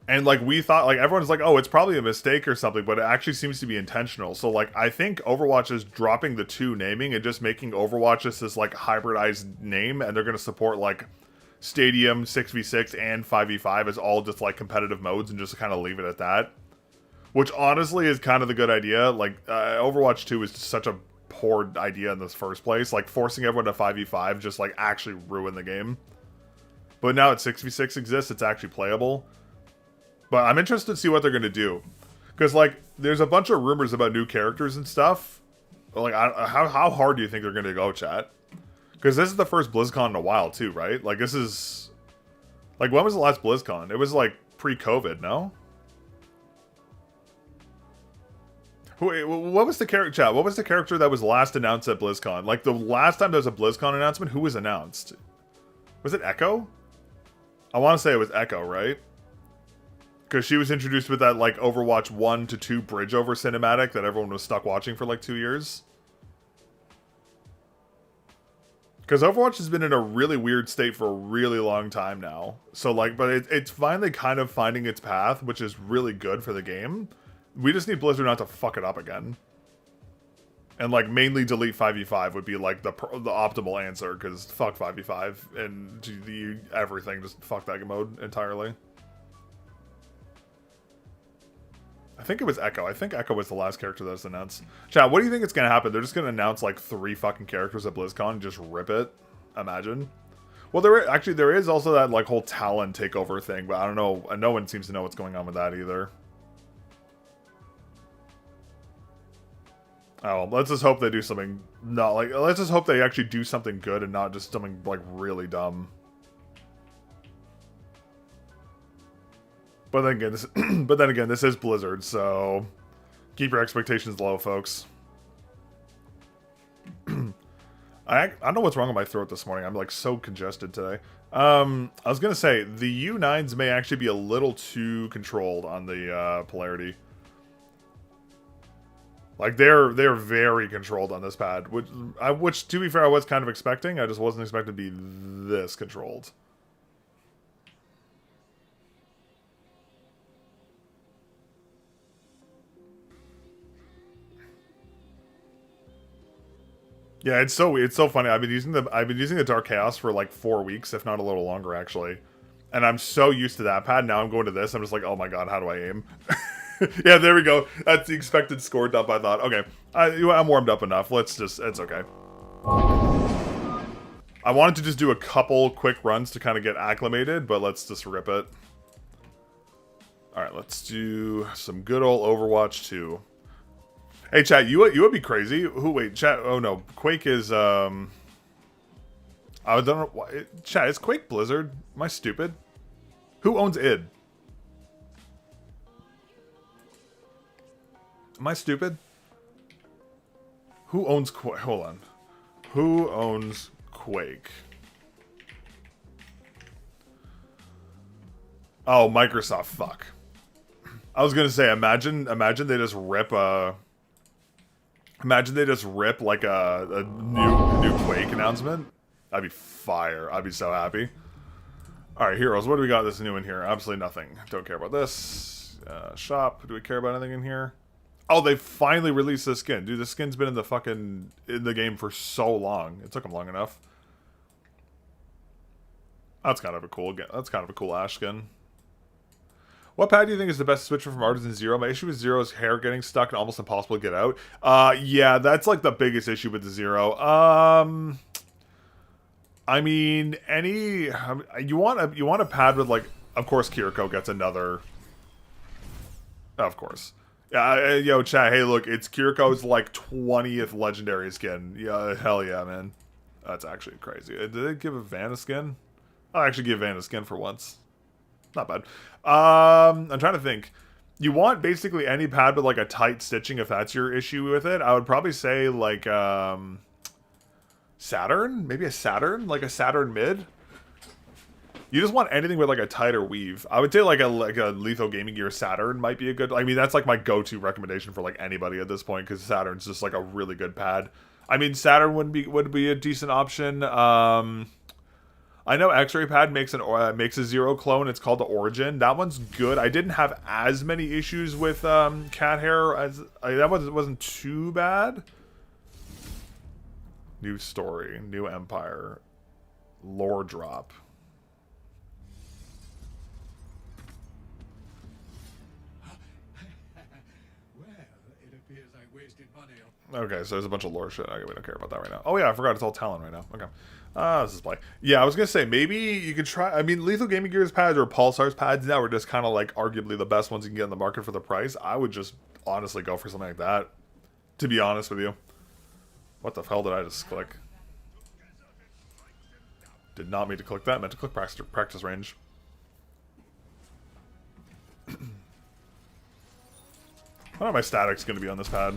And, like, we thought, like, everyone's like, oh, it's probably a mistake or something, but it actually seems to be intentional. So, like, I think Overwatch is dropping the 2 naming and just making Overwatch just this, like, hybridized name, and they're going to support, like, Stadium, 6v6, and 5v5 as all just, like, competitive modes and just kind of leave it at that. Which, honestly, is kind of the good idea. Like, Overwatch 2 is just such a poor idea in the first place. Like, forcing everyone to 5v5 just, like, actually ruined the game. But now that 6v6 exists, it's actually playable. But I'm interested to see what they're going to do. Because, like, there's a bunch of rumors about new characters and stuff. Like, how hard do you think they're going to go, chat? Because this is the first BlizzCon in a while, too, right? Like, this is... Like, when was the last BlizzCon? It was, like, pre-COVID, no? Wait, what was the character, chat? What was the character that was last announced at BlizzCon? Like, the last time there was a BlizzCon announcement, who was announced? Was it Echo? I want to say it was Echo, right? Because she was introduced with that, like, Overwatch 1 to 2 bridge over cinematic that everyone was stuck watching for, like, 2 years. Because Overwatch has been in a really weird state for a really long time now. So, like, but it's finally kind of finding its path, which is really good for the game. We just need Blizzard not to fuck it up again. And, like, mainly delete 5v5 would be, like, the optimal answer, because fuck 5v5 and everything. Just fuck that mode entirely. I think it was Echo. I think Echo was the last character that was announced. Chat, what do you think is going to happen? They're just going to announce, like, 3 fucking characters at BlizzCon and just rip it? Imagine. Well, there is also that, like, whole Talon takeover thing, but I don't know. No one seems to know what's going on with that either. Oh, let's just hope they do something let's just hope they actually do something good and not just something, like, really dumb. But then again, this is Blizzard, so keep your expectations low, folks. I don't know what's wrong with my throat this morning. I'm, like, so congested today. I was gonna say, the U9s may actually be a little too controlled on the polarity. Like, they're very controlled on this pad, which, to be fair, I was kind of expecting. I just wasn't expecting to be this controlled. Yeah, it's so funny. I've been using the Dark Chaos for like 4 weeks, if not a little longer, actually. And I'm so used to that pad. Now I'm going to this. I'm just like, oh my god, how do I aim? Yeah, there we go. That's the expected score dump. I thought, okay, I'm warmed up enough. It's okay. I wanted to just do a couple quick runs to kind of get acclimated, but let's just rip it. All right, let's do some good old Overwatch 2. Hey, chat, you would be crazy. Who? Wait, chat. Oh no, Quake is I don't know. Why, chat, is Quake Blizzard? Am I stupid? Who owns id? Am I stupid? Who owns Quake? Hold on. Who owns Quake? Oh, Microsoft. Fuck. I was gonna say, imagine they just rip imagine they just rip like a new Quake announcement. That'd be fire. I'd be so happy. All right, heroes. What do we got that's new in here? Absolutely nothing. Don't care about this. Shop. Do we care about anything in here? Oh, they finally released this skin. Dude, this skin's been in the game for so long. It took them long enough. That's kind of a cool Ash skin. What pad do you think is the best switcher from Artisan Zero? My issue with Zero's hair getting stuck and almost impossible to get out. Yeah, that's like the biggest issue with the Zero. I mean, you want a pad with, like, of course Kiriko gets another. Of course. Yeah, yo, chat, hey, look, it's Kiriko's, like, 20th legendary skin. Yeah, hell yeah, man. That's actually crazy. Did they give a Vanna skin? I'll actually give Vanna skin for once. Not bad. I'm trying to think. You want basically any pad with, like, a tight stitching if that's your issue with it. I would probably say, like, Saturn? Maybe a Saturn? Like a Saturn mid? You just want anything with, like, a tighter weave. I would say, like a Lethal Gaming Gear Saturn might be a good... I mean, that's, like, my go-to recommendation for, like, anybody at this point, because Saturn's just, like, a really good pad. I mean, Saturn would be a decent option. I know X-Ray Pad makes a Zero clone. It's called the Origin. That one's good. I didn't have as many issues with cat hair as... that wasn't too bad. New story. New Empire. Lore drop. Okay, so there's a bunch of lore shit. Okay, we don't care about that right now. Oh yeah, I forgot it's all Talon right now. Okay. This is play. Yeah, I was gonna say, maybe you could try... I mean, Lethal Gaming Gear's pads or Pulsar's pads now are just kind of like arguably the best ones you can get in the market for the price. I would just honestly go for something like that, to be honest with you. What the hell did I just click? Did not mean to click that. Meant to click practice range. What are my statics going to be on this pad?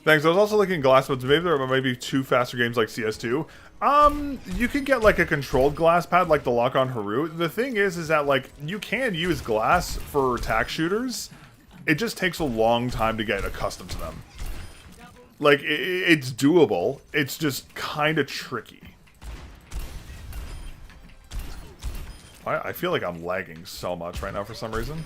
Thanks. I was also looking at glass modes. Maybe there might be two faster games like CS2. You could get like a controlled glass pad like the Lock-On Haru. The thing is that like you can use glass for attack shooters. It just takes a long time to get accustomed to them. Like it's doable. It's just kind of tricky. I feel like I'm lagging so much right now for some reason.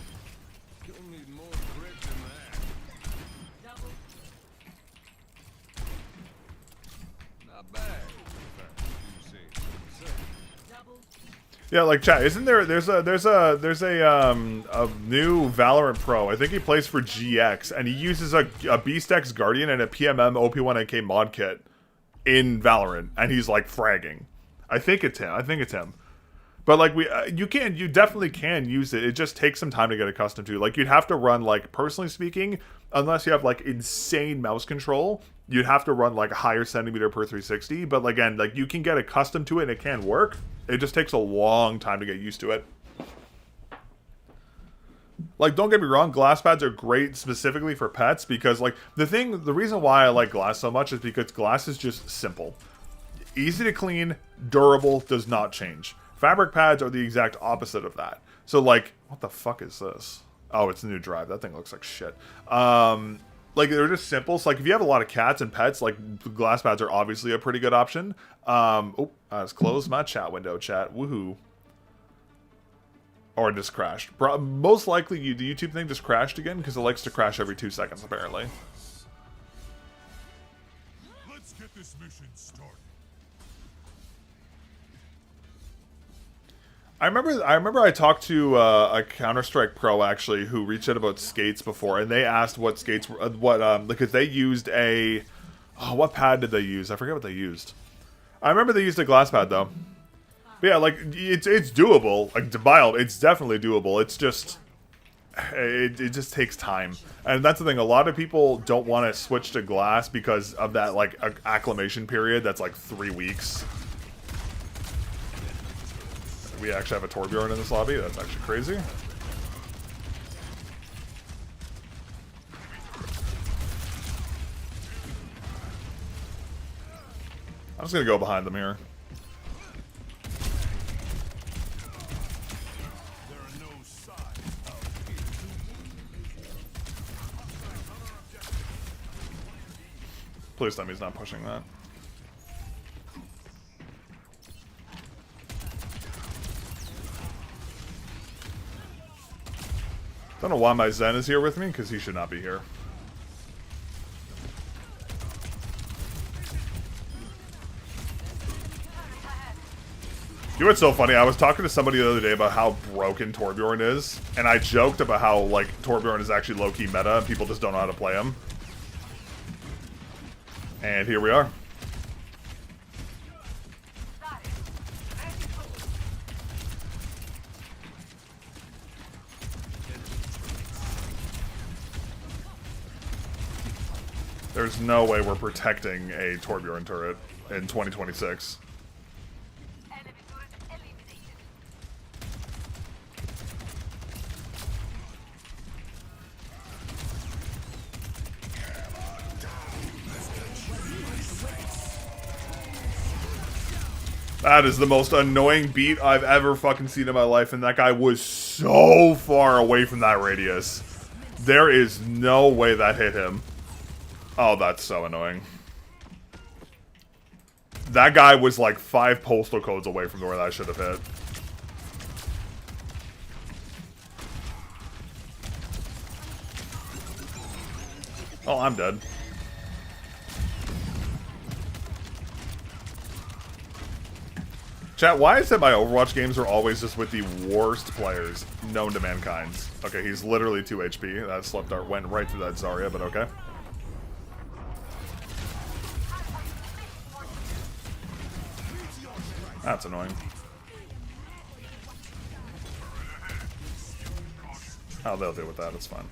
Yeah, like chat, isn't there's a new Valorant pro. I think he plays for GX and he uses a Beast X Guardian and a PMM OP1AK mod kit in Valorant and he's like fragging. I think it's him. But like you definitely can use it. It just takes some time to get accustomed to. Like you'd have to run, like, personally speaking, unless you have like insane mouse control, you'd have to run like a higher centimeter per 360. But again, like you can get accustomed to it and it can work. It just takes a long time to get used to it. Like, don't get me wrong, glass pads are great specifically for pets because, like, the reason why I like glass so much is because glass is just simple. Easy to clean, durable, does not change. Fabric pads are the exact opposite of that. So, like, what the fuck is this? Oh, it's a new drive. That thing looks like shit. Like, they're just simple. So, like, if you have a lot of cats and pets, like, glass pads are obviously a pretty good option. I just closed my chat window, chat. Woohoo. Or it just crashed. Most likely, the YouTube thing just crashed again, because it likes to crash every 2 seconds, apparently. Let's get this mission started. I remember I talked to a Counter-Strike pro actually who reached out about skates before, and they asked what skates were, because they used a Oh, what pad did they use? I forget what they used. I remember they used a glass pad, though. But yeah, like, it's doable. Like, it's definitely doable. It's just... It just takes time. And that's the thing. A lot of people don't want to switch to glass because of that, like, acclimation period that's, like, 3 weeks. We actually have a Torbjorn in this lobby. That's actually crazy. I'm just gonna go behind them here. Please tell me he's not pushing that. Don't know why my Zen is here with me, because he should not be here. You know what's so funny? I was talking to somebody the other day about how broken Torbjorn is, and I joked about how, like, Torbjorn is actually low-key meta, and people just don't know how to play him. And here we are. There's no way we're protecting a Torbjorn turret in 2026. That is the most annoying beat I've ever fucking seen in my life, and that guy was so far away from that radius. There is no way that hit him. Oh, that's so annoying. That guy was like 5 postal codes away from where that should have hit. Oh, I'm dead. Chat, why is it my Overwatch games are always just with the worst players known to mankind? Okay, he's literally 2 HP. That slip dart went right through that Zarya, but okay. That's annoying. Oh, they'll deal with that. It's fine.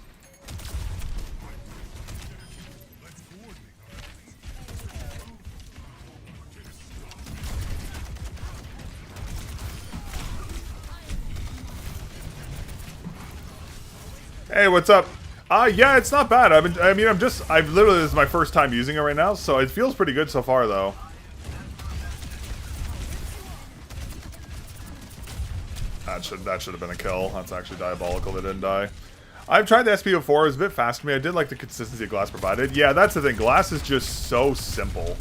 Hey, what's up? Yeah, it's not bad. I've literally, this is my first time using it right now, so it feels pretty good so far, though. That should have been a kill. That's actually diabolical. They didn't die. I've tried the SP before. It was a bit fast for me. I did like the consistency glass provided. Yeah, that's the thing. Glass is just so simple.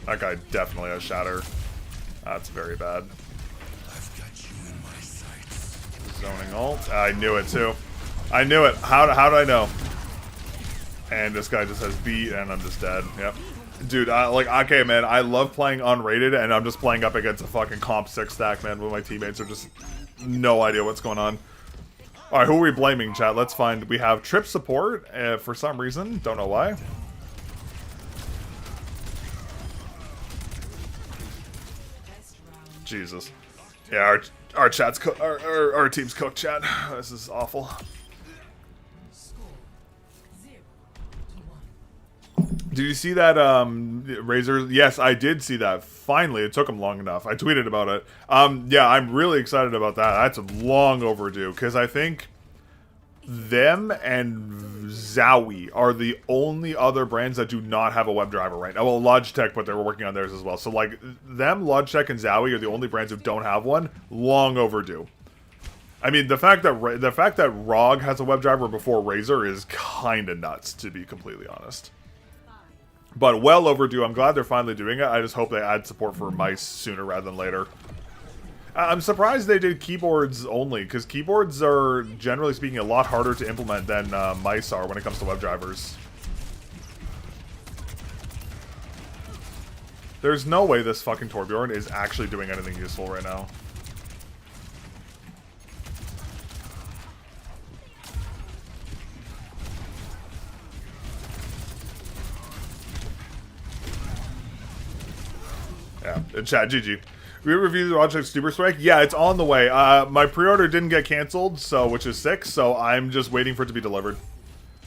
That guy definitely has shatter. That's very bad. Zoning ult. I knew it too. I knew it. How did I know? And this guy just has beat, and I'm just dead. Yep. Dude, okay, man. I love playing unrated, and I'm just playing up against a fucking comp 6 stack, man, when my teammates are just no idea what's going on. All right, who are we blaming, chat? Let's find. We have Trip support for some reason. Don't know why. Jesus. Yeah, our chat's our team's cooked, chat. This is awful. Did you see that Razor? Yes, I did see that. Finally, it took him long enough. I tweeted about it. Yeah, I'm really excited about that. That's long overdue because I think them and Zowie are the only other brands that do not have a WebDriver right now. Well, Logitech, but they were working on theirs as well. So, like, them, Logitech, and Zowie are the only brands who don't have one. Long overdue. I mean, the fact that ROG has a WebDriver before Razer is kind of nuts, to be completely honest. But well overdue. I'm glad they're finally doing it. I just hope they add support for mice sooner rather than later. I'm surprised they did keyboards only, because keyboards are, generally speaking, a lot harder to implement than mice are when it comes to WebDrivers. There's no way this fucking Torbjorn is actually doing anything useful right now. Yeah, chat, GG. We reviewed the Project Super Strike. Yeah, it's on the way. My pre-order didn't get canceled, so which is sick. So I'm just waiting for it to be delivered.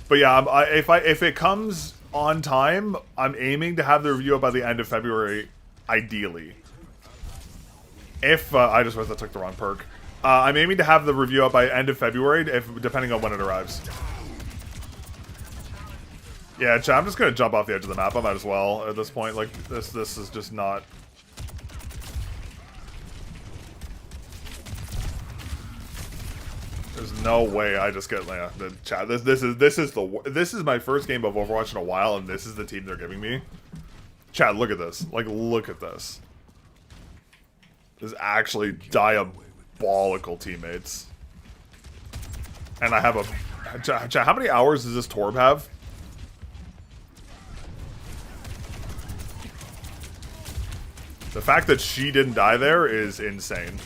But yeah, if it comes on time, I'm aiming to have the review up by the end of February, ideally. If I just took the wrong perk. I'm aiming to have the review up by end of February, depending on when it arrives. Yeah, chat, I'm just gonna jump off the edge of the map. I might as well at this point. Like this is just not. There's no way I just get the chat. This is my first game of Overwatch in a while, and this is the team they're giving me. Chat, look at this. Like, look at this. This is actually diabolical teammates. And I have a chat. How many hours does this Torb have? The fact that she didn't die there is insane.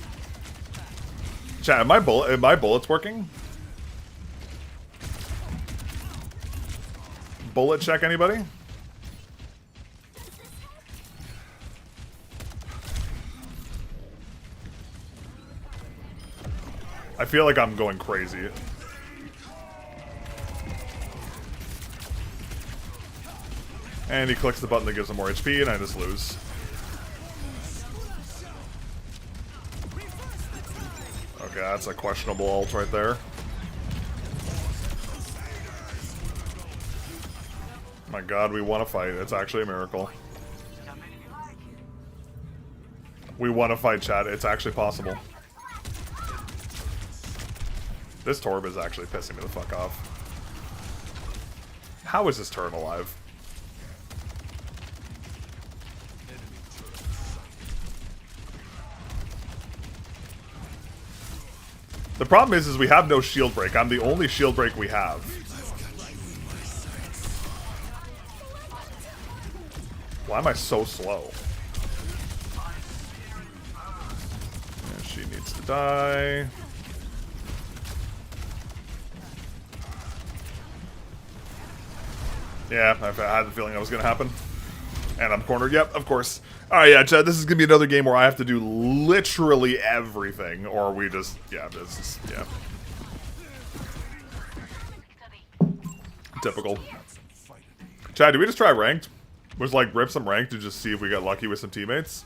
Chat, am my bullets working? Bullet check, anybody? I feel like I'm going crazy. And he clicks the button that gives him more HP, and I just lose. Okay, that's a questionable ult right there. My god, we won a fight. It's actually a miracle. We won a fight, chat. It's actually possible. This Torb is actually pissing me the fuck off. How is this turret alive? The problem is we have no shield break. I'm the only shield break we have. Why am I so slow? Yeah, she needs to die. Yeah, I had the feeling that was going to happen. And I'm cornered. Yep, of course. Alright, yeah, Chad, this is going to be another game where I have to do literally everything. Or we just, yeah, this is, yeah. Typical. Chad, did we just try ranked? Was like rip some ranked to just see if we got lucky with some teammates?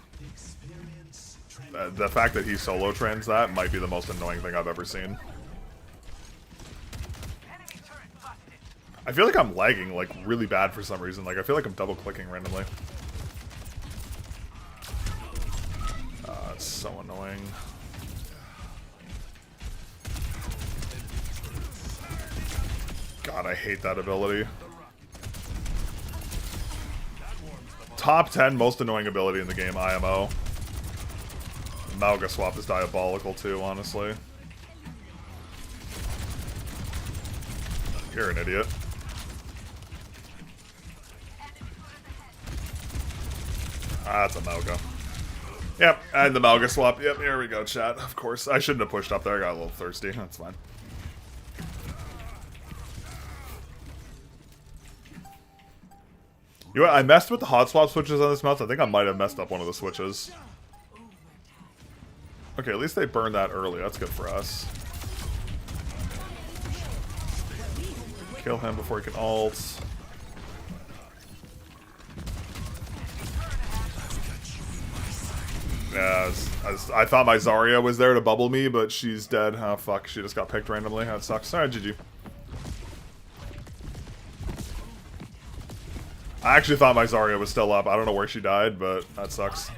The fact that he solo trans that might be the most annoying thing I've ever seen. I feel like I'm lagging, like, really bad for some reason. Like, I feel like I'm double-clicking randomly. It's so annoying. God, I hate that ability. Top 10 most annoying ability in the game, IMO. Malga swap is diabolical, too, honestly. You're an idiot. That's a Malga. Yep, and the Malga swap. Yep, here we go, chat. Of course. I shouldn't have pushed up there. I got a little thirsty. That's fine. You know what? I messed with the hot swap switches on this mouse. I think I might have messed up one of the switches. Okay, at least they burned that early. That's good for us. Kill him before he can ult. Yeah, I thought my Zarya was there to bubble me, but she's dead. Oh, fuck. She just got picked randomly. That sucks. Alright, GG. I actually thought my Zarya was still up. I don't know where she died, but that sucks.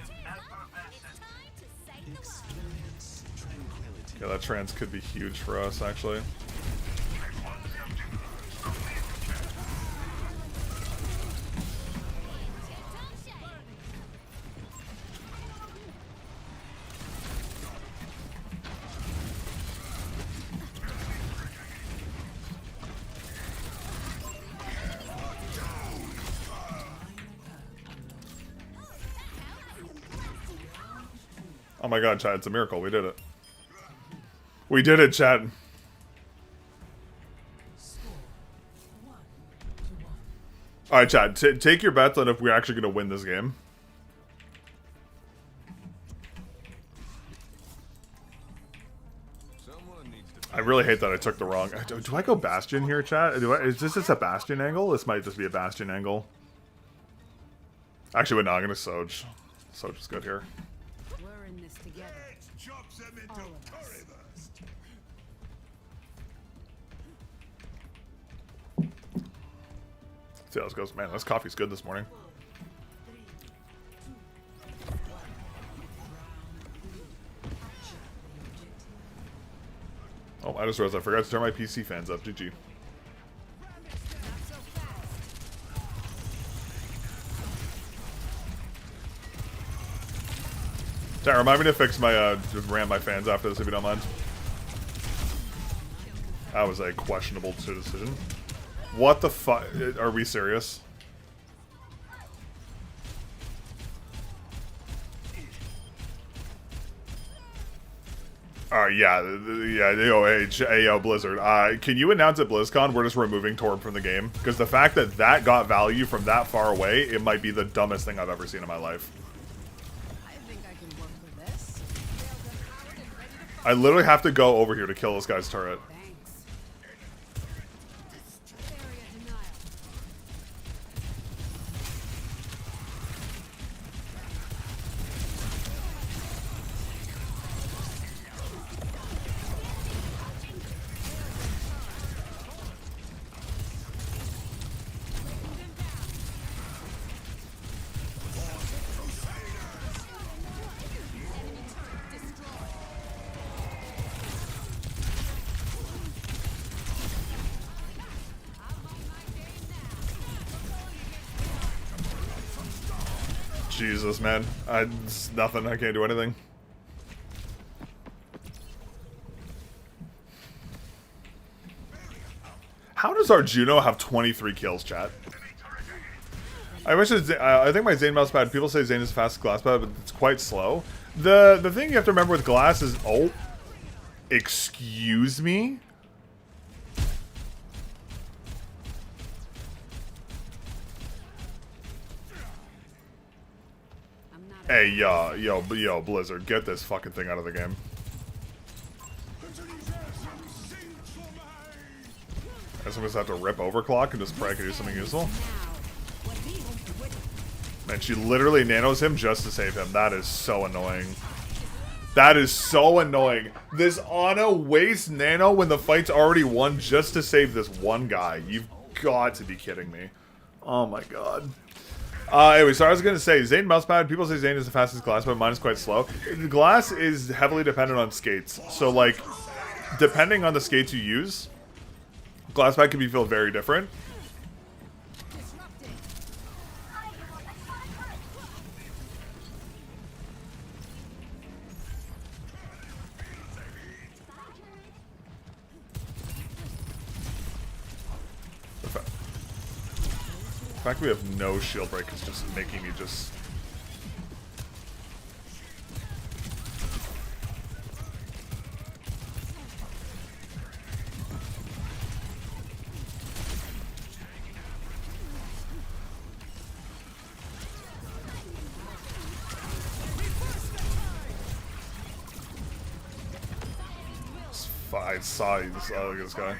Yeah, that trans could be huge for us, actually. Oh my god, chat, it's a miracle. We did it. We did it, chat. Alright, chat, take your bets on if we're actually going to win this game. really hate that I took the wrong... Do I go Bastion here, chat? Is this just a Bastion angle? This might just be a Bastion angle. Actually, wait, no, I'm going to Soj. Soj is good here. We're in this together. All of us. See how this goes. Man, this coffee's good this morning. Oh, I just realized I forgot to turn my PC fans up. GG. Chat, remind me to fix my, just ram my fans after this if you don't mind. That was a questionable decision. What the fuck? Are we serious? Yeah, yo, Blizzard. Can you announce at BlizzCon we're just removing Torb from the game? Because the fact that that got value from that far away, it might be the dumbest thing I've ever seen in my life. I think I can work with this. I literally have to go over here to kill this guy's turret. Thanks. Area denial. Jesus, man. It's nothing. I can't do anything. How does Arjuno have 23 kills, chat? I wish it's, I think my Zane mousepad, people say Zane is fast as glass pad, but it's quite slow. The thing you have to remember with glass is, oh, excuse me? Hey, yo, Blizzard, get this fucking thing out of the game. I guess I'm just have to rip overclock and just pray I can do something useful. Man, she literally nanos him just to save him. That is so annoying. That is so annoying. This Ana wastes nano when the fight's already won just to save this one guy. You've got to be kidding me. Oh my god. Anyway, so I was going to say, Zane mousepad, people say Zane is the fastest glass, but mine is quite slow. Glass is heavily dependent on skates. So, like, depending on the skates you use, glass pad can feel very different. The fact we have no shield break is just making me just... I saw this, look at this guy.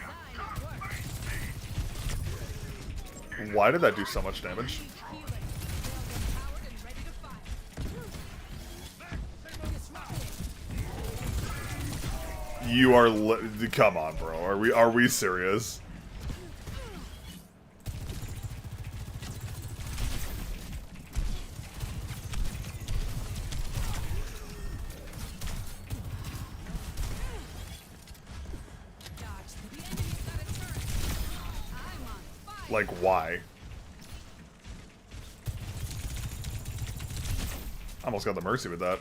Why did that do so much damage? You are come on, bro. Are we serious? Like, why? Almost got the mercy with that.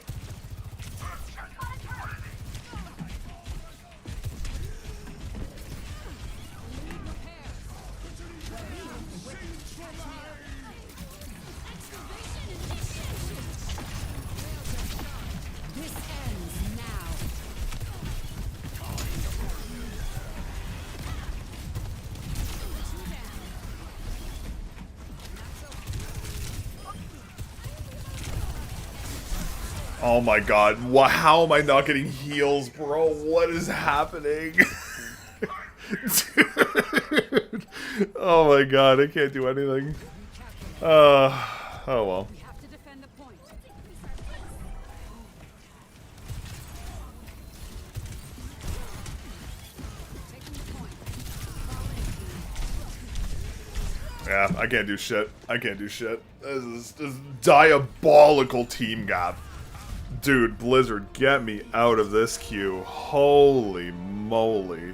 Oh my god, how am I not getting heals, bro? What is happening? Dude. Oh my god, I can't do anything. Oh well. We have to defend the point. Taking the point. Yeah, I can't do shit. I can't do shit. This is diabolical team gap. Dude, Blizzard, get me out of this queue. Holy moly.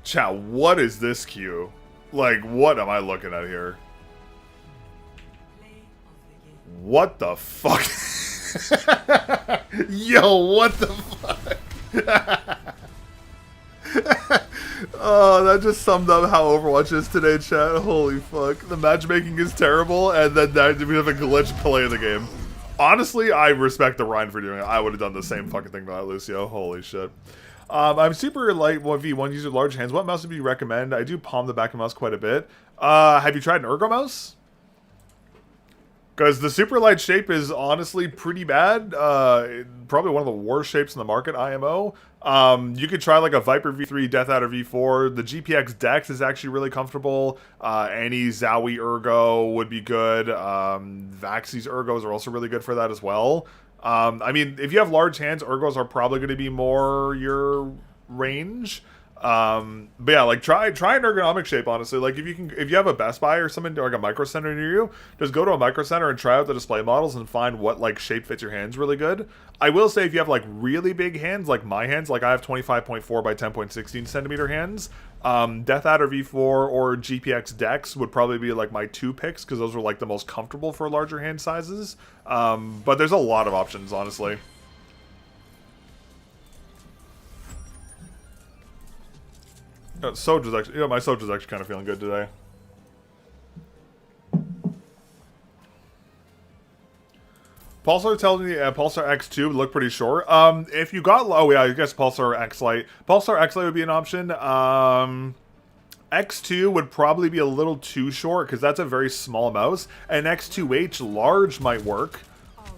Chat, what is this queue? Like, what am I looking at here? What the fuck? Yo, what the fuck? Oh, that just summed up how Overwatch is today, chat. Holy fuck. The matchmaking is terrible, and then we have a glitch play of the game. Honestly, I respect the Ryan for doing it. I would have done the same fucking thing to that, Lucio. Holy shit. I'm super light 1v1 user large hands. What mouse would you recommend? I do palm the back of the mouse quite a bit. Have you tried an ergo mouse? Because the super light shape is honestly pretty bad. Probably one of the worst shapes in the market, IMO. You could try like a Viper V3, Death Adder V4. The GPX Dex is actually really comfortable. Any Zowie Ergo would be good. Vaxie's Ergos are also really good for that as well. I mean, if you have large hands, Ergos are probably going to be more your range. But yeah, like try an ergonomic shape, honestly. Like if you have a Best Buy or something, or like a Micro Center near you, just go to a Micro Center and try out the display models and find what like shape fits your hands really good. I will say if you have like really big hands, like my hands, like I have 25.4 by 10.16 centimeter hands, Death Adder V4 or GPX Dex would probably be like my two picks, because those are like the most comfortable for larger hand sizes. But there's a lot of options, honestly. Soja's actually, my Soja's actually kind of feeling good today. Pulsar tells me Pulsar X2 would look pretty short. If you got, oh yeah, I guess Pulsar X Lite. Pulsar X Lite would be an option. X2 would probably be a little too short because that's a very small mouse. An X2H large might work.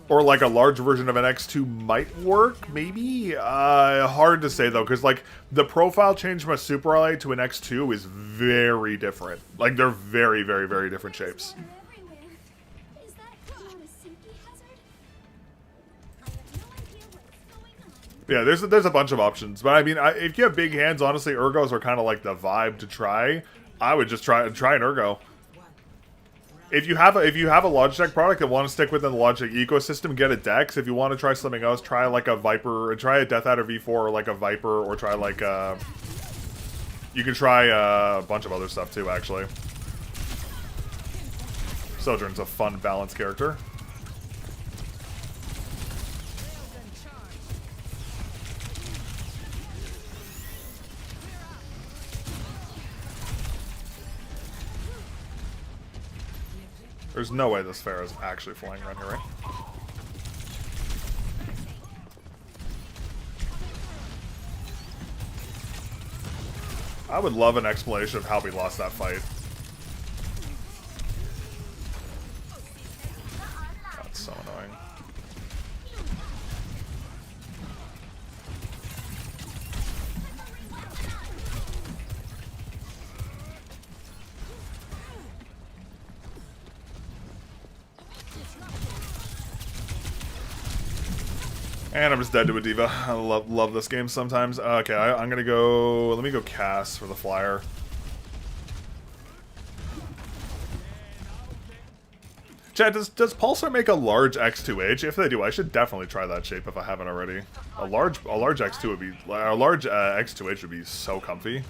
Or like a large version of an X2 might work, maybe? Hard to say though, because like the profile change from a Super Light to an X2 is very different. Like they're very, very, very different shapes. Yeah, there's a bunch of options, but I mean, if you have big hands, honestly, ergos are kind of like the vibe to try. I would just try an ergo. If you have a Logitech product and want to stick within the Logitech ecosystem, get a Dex. If you want to try something else, try like a Viper, try a Death Adder V4 or like a Viper, or try like you can try a bunch of other stuff too, actually. Sojourn's a fun, balanced character. There's no way this Pharah is actually flying around here, right? I would love an explanation of how we lost that fight. That's so annoying. And I'm just dead to a diva. I love this game sometimes. Okay, I'm gonna go. Let me go Cass for the flyer. Chad, does Pulsar make a large X2H? If they do, I should definitely try that shape if I haven't already. A large X2 would be a large X2H would be so comfy.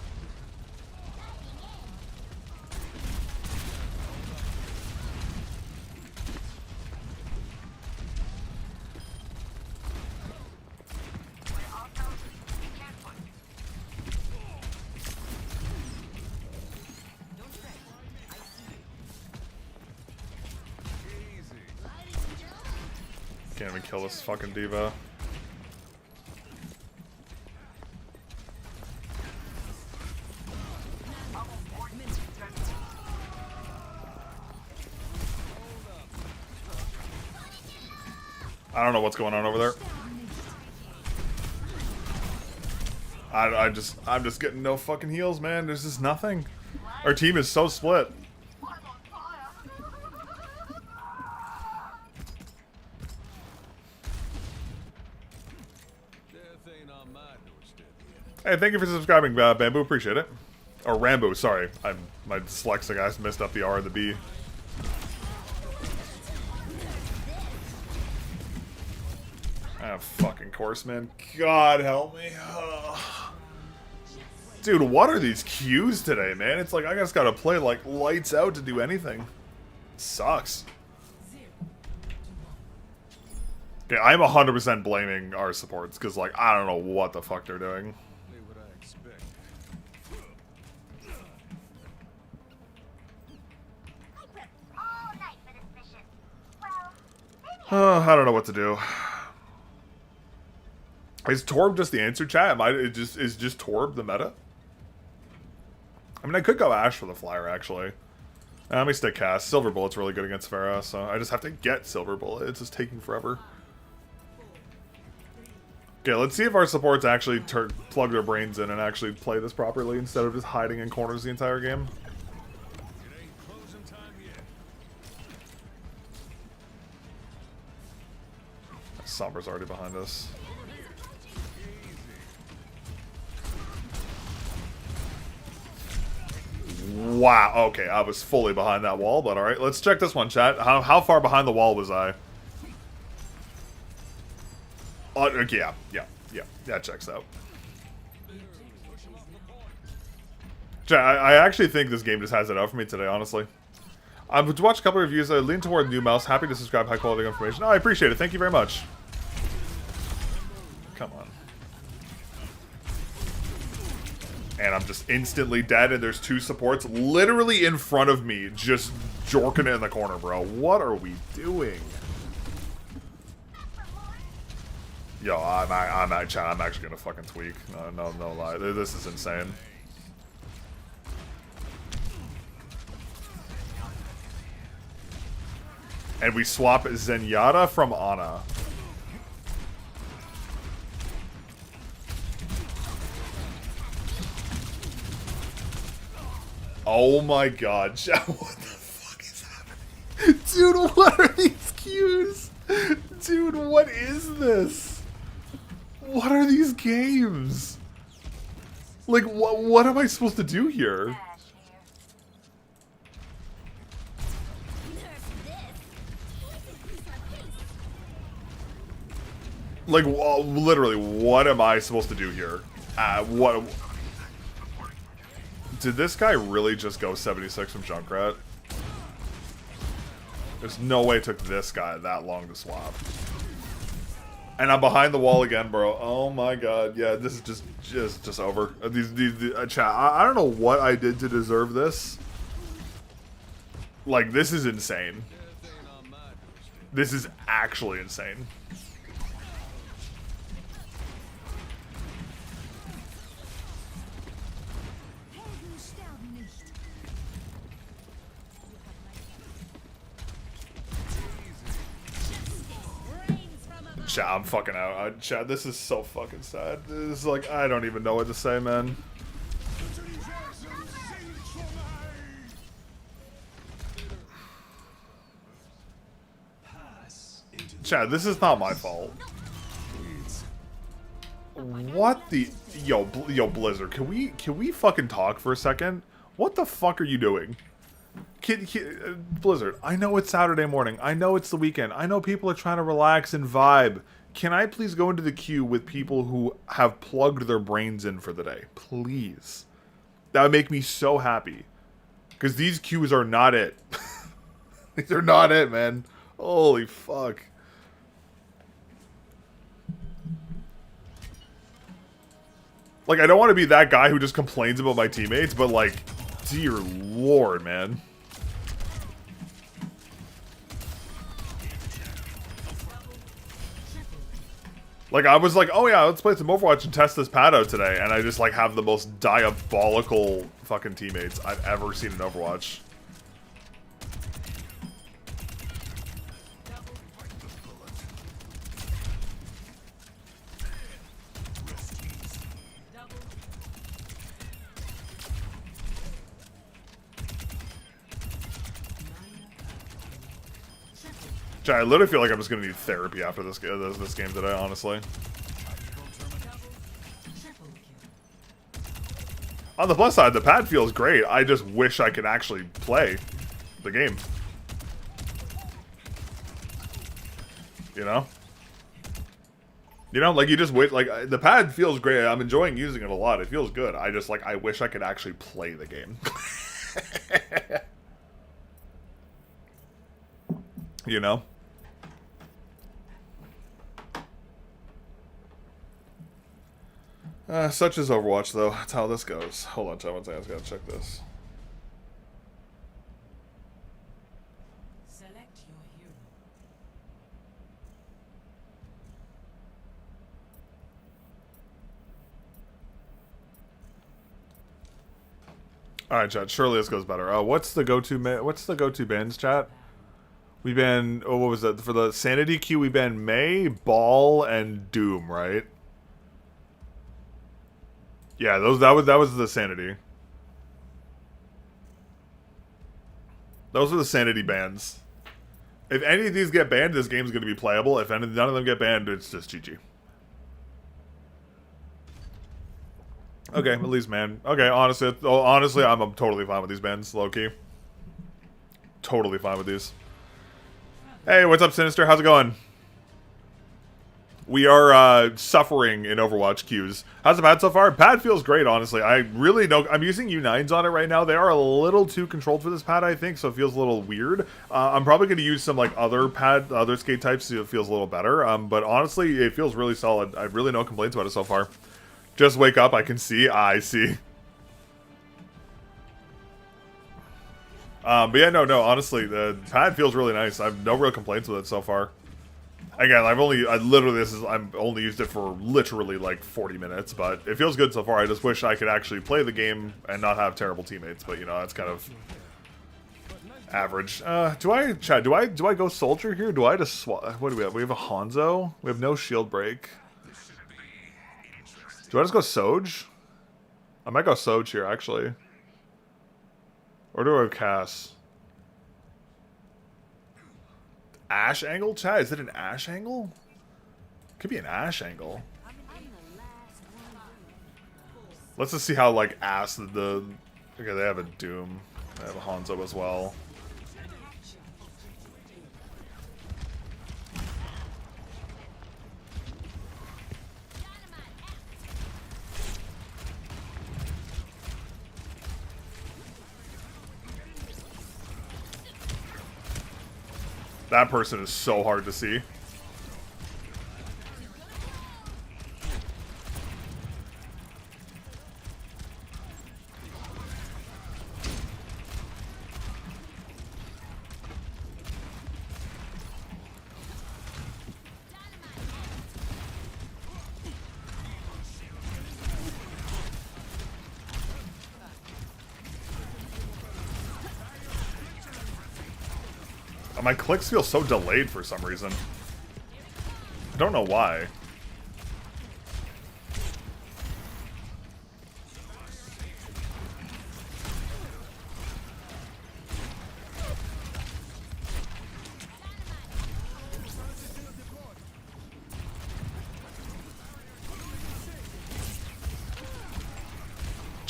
Can't even kill this fucking diva. I don't know what's going on over there. I'm just getting no fucking heals, man. There's just nothing. Our team is so split. Hey, thank you for subscribing, Bamboo. Appreciate it. Or Rambo, sorry. My dyslexic ass messed up the R and the B. Ah, fucking course, man. God help me. Dude, what are these queues today, man? It's like I just gotta play like lights out to do anything. It sucks. Okay, I'm 100% blaming our supports because, like, I don't know what the fuck they're doing. I don't know what to do. Is Torb just the answer, chat? Is just Torb the meta? I mean, I could go Ashe for the flyer, actually. Let me stick cast. Silver Bullet's really good against Pharah, so I just have to get Silver Bullet. It's just taking forever. Okay, let's see if our supports actually plug their brains in and actually play this properly instead of just hiding in corners the entire game. Sombra's already behind us. Wow, okay, I was fully behind that wall, but alright, let's check this one, chat. How far behind the wall was I? Okay, yeah, that checks out. Chat, I actually think this game just has it out for me today, honestly. I've watched a couple of reviews. I lean toward new mouse. Happy to subscribe high quality information. Oh, I appreciate it. Thank you very much. Come on. And I'm just instantly dead, and there's two supports literally in front of me, just jorking it in the corner, bro. What are we doing? Yo, I'm actually gonna fucking tweak. No lie. This is insane. And we swap Zenyatta from Ana. Oh my god, chat, what the fuck is happening? Dude, what are these queues? Dude, what is this? What are these games? Like, what am I supposed to do here? Like, literally, what am I supposed to do here? What? Did this guy really just go 76 from Junkrat? There's no way it took this guy that long to swap. And I'm behind the wall again, bro. Oh my god. Yeah, this is just over. Chat, I don't know what I did to deserve this. Like, this is insane. This is actually insane. Chat, I'm fucking out. Chat, this is so fucking sad. This is like, I don't even know what to say, man. Chat, this is not my fault. What the... Yo, Blizzard, can we fucking talk for a second? What the fuck are you doing? Blizzard, I know it's Saturday morning. I know it's the weekend. I know people are trying to relax and vibe. Can I please go into the queue with people who have plugged their brains in for the day? Please. That would make me so happy. Because these queues are not it. These are not it, man. Holy fuck. Like, I don't want to be that guy who just complains about my teammates, but like, dear lord, man. Like, I was like, oh yeah, let's play some Overwatch and test this pad out today, and I just, like, have the most diabolical fucking teammates I've ever seen in Overwatch. I literally feel like I'm just gonna need therapy after this game today, honestly. On the plus side, the pad feels great. I just wish I could actually play the game. You know? You know, like you just wait. Like the pad feels great. I'm enjoying using it a lot. It feels good. I just like I wish I could actually play the game. You know? Such as Overwatch, though. That's how this goes. Hold on, Chad. One second. I just gotta check this. Select your hero. All right, chat. Surely this goes better. What's the go-to bans, chat? We ban. Oh, what was that for the sanity queue? We ban May, Ball, and Doom, right? Yeah, that was the sanity. Those are the sanity bans. If any of these get banned, this game's going to be playable. If none of them get banned, it's just GG. Okay, at least, man. Okay, honestly, I'm totally fine with these bans, low-key. Totally fine with these. Hey, what's up, Sinister? How's it going? We are suffering in Overwatch queues. How's the pad so far? Pad feels great, honestly. I really don't... I'm using U9s on it right now. They are a little too controlled for this pad, I think, so it feels a little weird. I'm probably going to use some like other skate types so it feels a little better. But honestly, it feels really solid. I have really no complaints about it so far. Just wake up, I can see. I see. But yeah, no, honestly, the pad feels really nice. I have no real complaints with it so far. Again, I've only used it for literally like 40 minutes, but it feels good so far. I just wish I could actually play the game and not have terrible teammates, but you know, that's kind of average. Do I go soldier here? Do I just swap? What do we have? We have a Hanzo. We have no shield break. Do I just go Soj? I might go Soj here, actually. Or do I have Cass? Ash angle, chat? Is it an Ash angle? Could be an Ash angle. Let's just see how, like, ass the... Okay, they have a Doom. They have a Hanzo as well. That person is so hard to see. My clicks feel so delayed for some reason. I don't know why.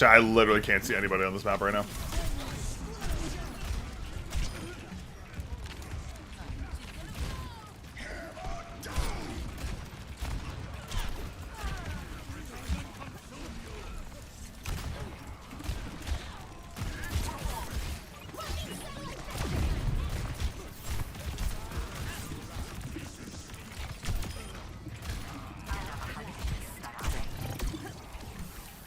I literally can't see anybody on this map right now.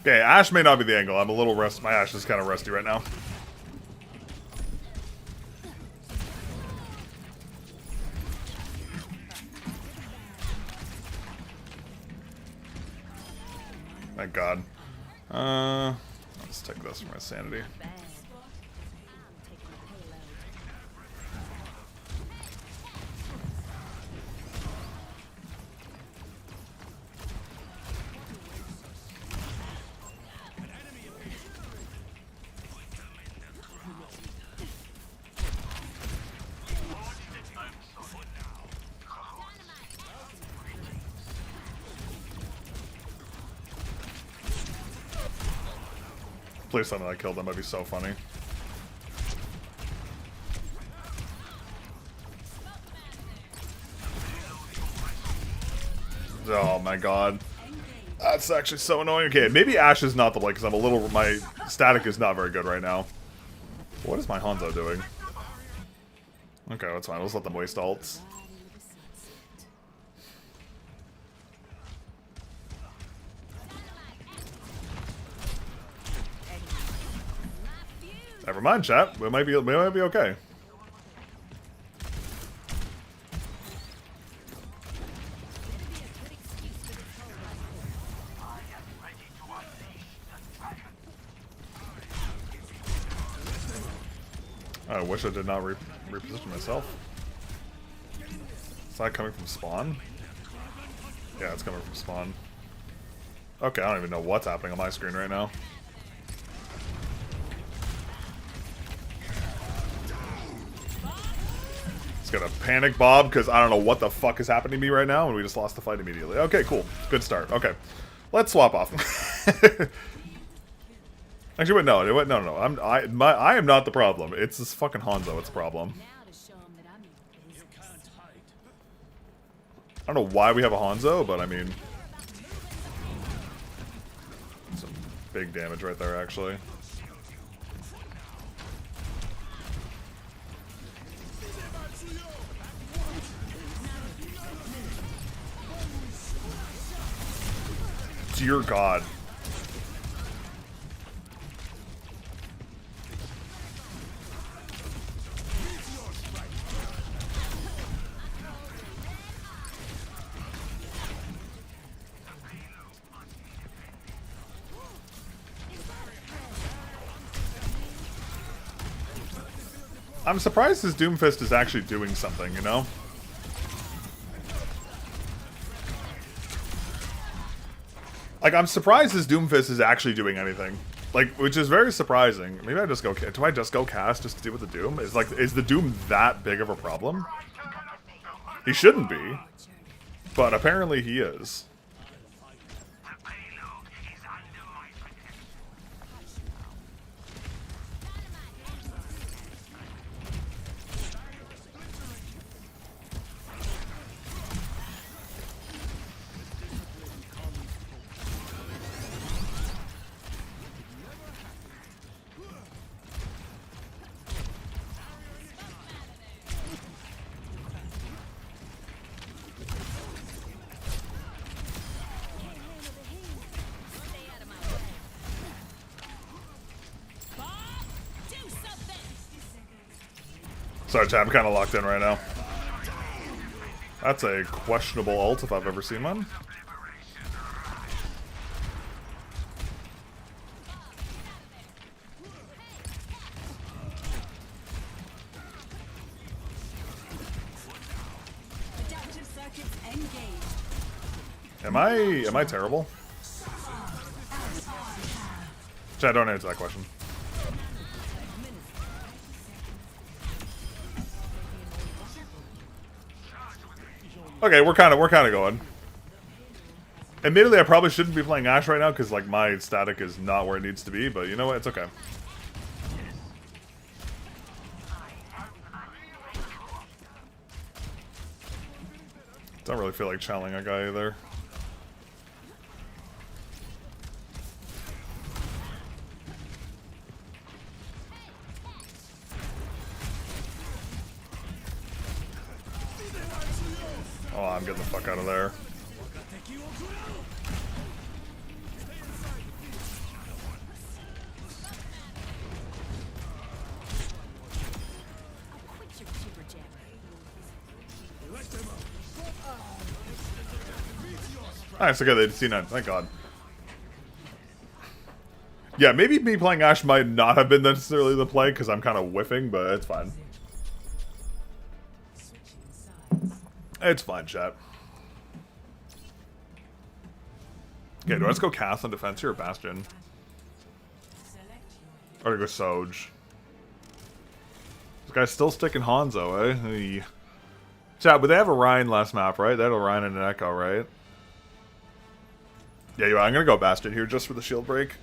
Okay, Ash may not be the angle. I'm a little rusty. My Ash is kind of rusty right now. Thank God. Let's take this for my sanity. Please tell me I killed them. That'd be so funny. Oh my god. That's actually so annoying. Okay, maybe Ashe is not the play because I'm a little... My static is not very good right now. What is my Hanzo doing? Okay, that's fine. Let's let them waste ults. Never mind, chat. We might be okay. I wish I did not reposition myself. Is that coming from spawn? Yeah, it's coming from spawn. Okay, I don't even know what's happening on my screen right now. It's gonna panic Bob because I don't know what the fuck is happening to me right now, and we just lost the fight immediately. Okay, cool. Good start. Okay. Let's swap off. Actually, wait, no. I am not the problem. It's this fucking Hanzo. It's a problem. I don't know why we have a Hanzo, but I mean, some big damage right there, actually. Dear God. I'm surprised his Doomfist is actually doing something, you know? Like, I'm surprised his Doomfist is actually doing anything. Like, which is very surprising. Maybe I just go... Do I just go cast just to deal with the Doom? Is the Doom that big of a problem? He shouldn't be. But apparently he is. Sorry, chat, I'm kind of locked in right now. That's a questionable ult if I've ever seen one. Am I terrible? Chat, don't answer that question. Okay, we're kind of going. Admittedly, I probably shouldn't be playing Ashe right now because like my static is not where it needs to be, but you know what? It's okay. Don't really feel like channeling a guy either. Oh, I'm getting the fuck out of there. Nice, okay, they see none. Thank God. Yeah, maybe me playing Ashe might not have been necessarily the play because I'm kind of whiffing, but it's fine. It's fine, chat. Okay, do I just go cast on defense here or Bastion? Or do I go Soj? This guy's still sticking Hanzo, eh? Hey. Chat, but they have a Ryan last map, right? They had a Ryan and an Echo, right? Yeah, I'm gonna go Bastion here just for the shield break.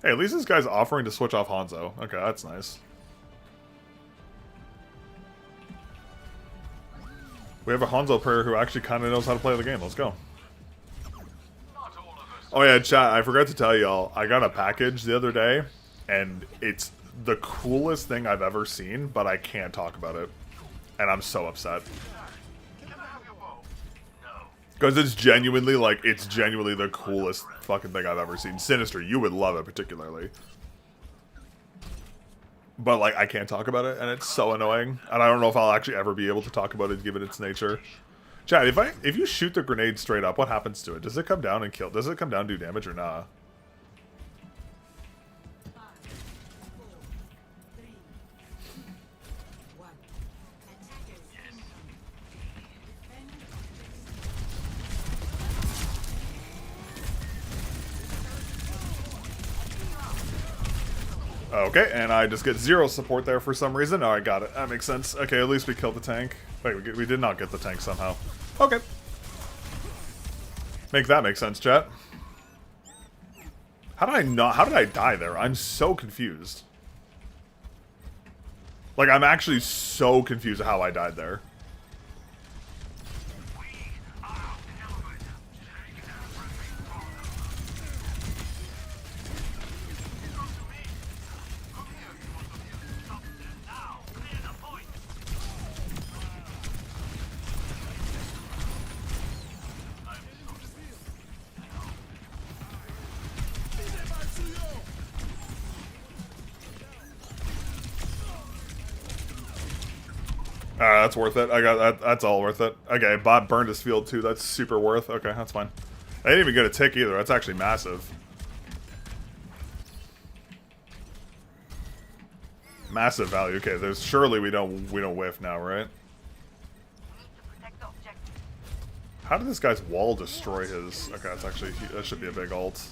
Hey, at least this guy's offering to switch off Hanzo. Okay, that's nice. We have a Hanzo player who actually kind of knows how to play the game. Let's go. Oh yeah, chat, I forgot to tell y'all, I got a package the other day, and it's the coolest thing I've ever seen, but I can't talk about it. And I'm so upset. Because it's genuinely, like, it's genuinely the coolest fucking thing I've ever seen. Sinister, you would love it particularly. But, like, I can't talk about it, and it's so annoying. And I don't know if I'll actually ever be able to talk about it given its nature. Chad, if you shoot the grenade straight up, what happens to it? Does it come down and kill? Does it come down and do damage or nah? Okay, and I just get 0 support there for some reason. Oh, I got it. That makes sense. Okay, at least we killed the tank. Wait, we did not get the tank somehow. Okay. Make that make sense, chat. How did I die there? I'm so confused. Like, I'm actually so confused how I died there. That's worth it. I got that. That's all worth it. Okay, Bob burned his field too. That's super worth. Okay, that's fine. I didn't even get a tick either. That's actually massive. Massive value. Okay, there's surely we don't whiff now, right? How did this guy's wall destroy his? Okay, that's actually that should be a big ult.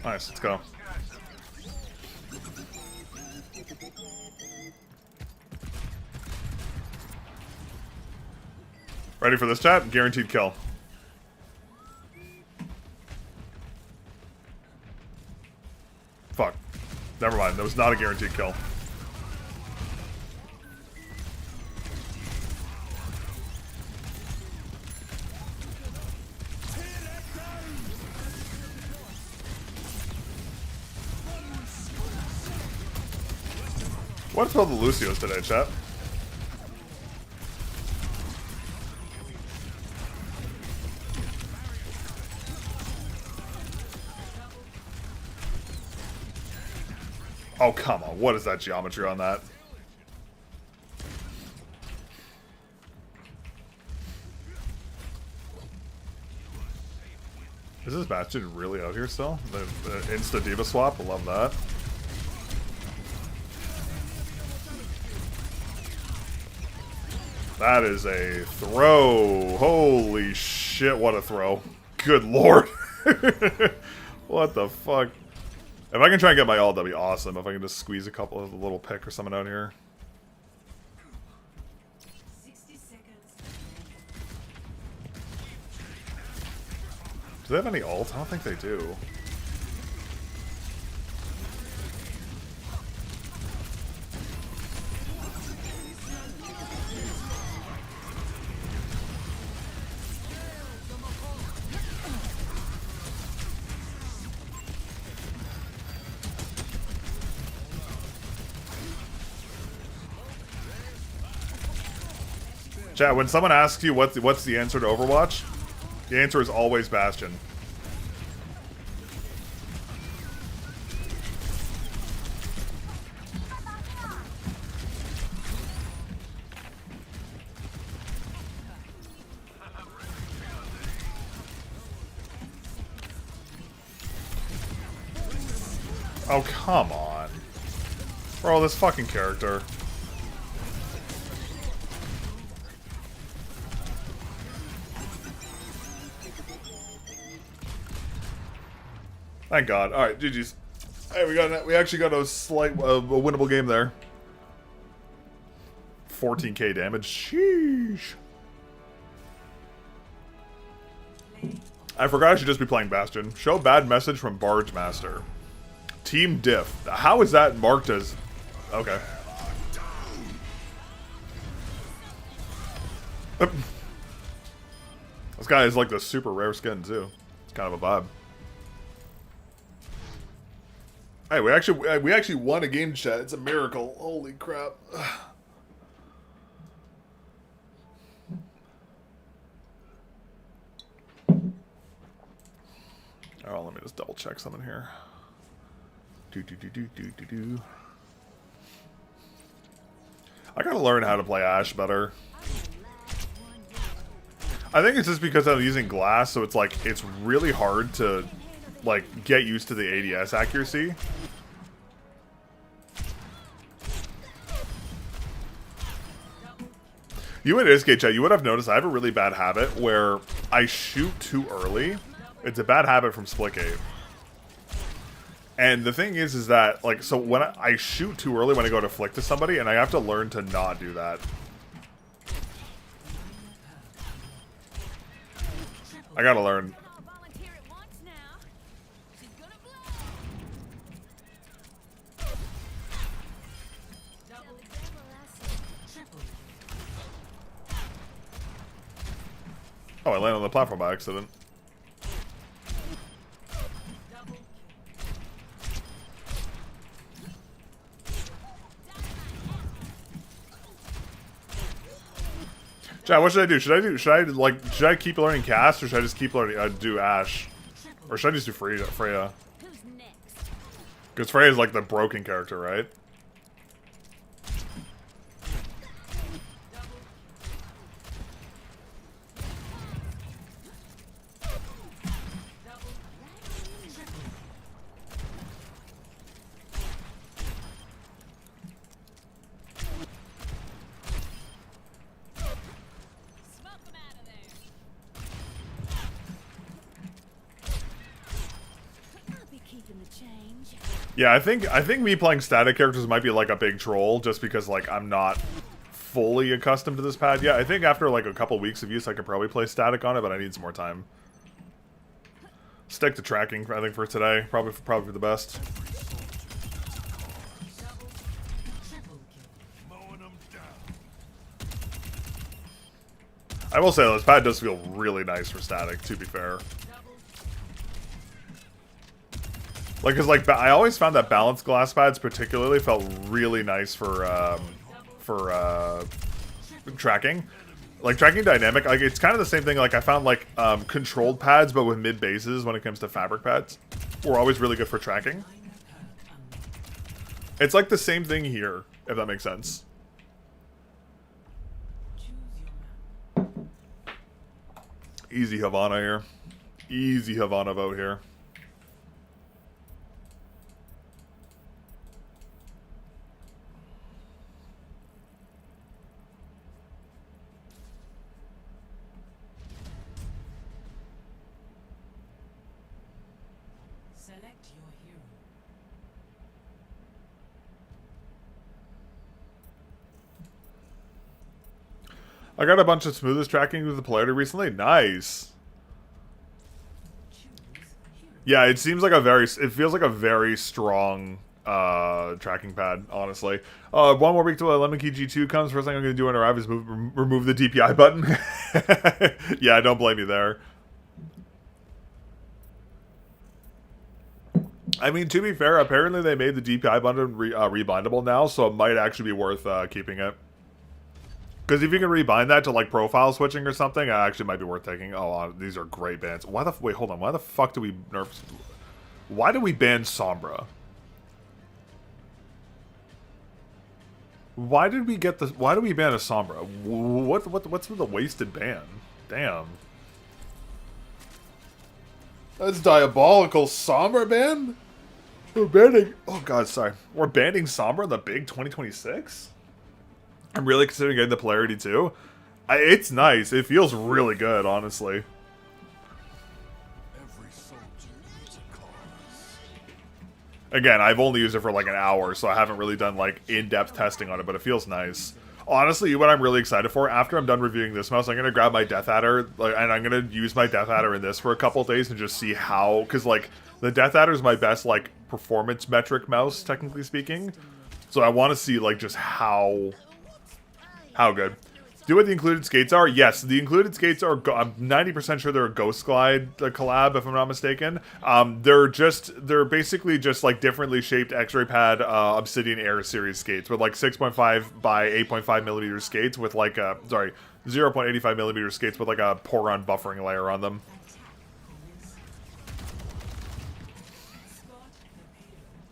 Nice, let's go. Ready for this, chat? Guaranteed kill. Fuck. Never mind, that was not a guaranteed kill. What's all the Lucios today, chat? Oh, come on. What is that geometry on that? Is this Bastion really out here still? The Insta Diva swap? I love that. That is a throw. Holy shit, what a throw. Good lord. What the fuck? If I can try and get my ult, that'd be awesome. If I can just squeeze a couple of the little pick or something out here. 60 seconds. Do they have any ult? I don't think they do. Chat, when someone asks you what's the answer to Overwatch, the answer is always Bastion. Oh, come on. Bro, this fucking character. Thank God. Alright, GG's. Hey, we actually got a slight a winnable game there. 14k damage. Sheesh. I forgot I should just be playing Bastion. Show bad message from Barge Master. Team Diff. How is that marked as... Okay. This guy is like the super rare skin too. It's kind of a vibe. Hey, we actually won a game, chat. It's a miracle. Holy crap. Oh, let me just double check something here. I gotta learn how to play Ashe better. I think it's just because I'm using glass, so it's like it's really hard to like get used to the ADS accuracy. You in SK chat, you would have noticed I have a really bad habit where I shoot too early. It's a bad habit from Splitgate. And the thing is that, like, so when I shoot too early when I go to flick to somebody, and I have to learn to not do that. I gotta learn. Oh, I landed on the platform by accident. Chat, what should I do? Should I keep learning cast, or should I just keep learning do Ashe? Or should I just do Freya? Because Freya is like the broken character, right? Yeah, I think me playing static characters might be like a big troll, just because like I'm not fully accustomed to this pad yet. I think after like a couple weeks of use, I could probably play static on it, but I need some more time. Stick to tracking, I think, for today. Probably for the best. I will say this pad does feel really nice for static, to be fair. Like, cause like I always found that balanced glass pads particularly felt really nice for tracking. Like tracking dynamic, like it's kind of the same thing. Like I found like controlled pads, but with mid bases when it comes to fabric pads, were always really good for tracking. It's like the same thing here, if that makes sense. Easy Havana here. Easy Havana vote here. I got a bunch of smoothest tracking with the Polarity recently. Nice. Yeah, it seems like it feels like a very strong tracking pad, honestly. One more week till Lemon Key G2 comes. First thing I'm going to do when I arrive is remove the DPI button. Yeah, don't blame me there. I mean, to be fair, apparently they made the DPI button rebindable now, so it might actually be worth keeping it. Because if you can rebind that to like profile switching or something, it actually might be worth taking. Oh, these are great bans. Wait, hold on. Why the fuck do we nerf? Why do we ban Sombra? Why did we get this? Why do we ban a Sombra? What's with the wasted ban? Damn. That's diabolical. Sombra ban? We're banning. Oh god, sorry. We're banning Sombra in the big 2026. I'm really considering getting the Polarity too. It's nice. It feels really good, honestly. Again, I've only used it for like an hour, so I haven't really done like in-depth testing on it, but it feels nice. Honestly, what I'm really excited for, after I'm done reviewing this mouse, I'm going to grab my Death Adder, and I'm going to use my Death Adder in this for a couple days and just see how, because like, the Death Adder is my best like performance metric mouse, technically speaking. So I want to see like just how good. Do what the included skates are? Yes, the included skates are, I'm 90% sure they're a Ghost Glide collab, if I'm not mistaken. They're basically just like differently shaped X-Ray Pad Obsidian Air Series skates with like 6.5 by 8.5 millimeter skates with like a, 0.85 millimeter skates with like a Poron buffering layer on them.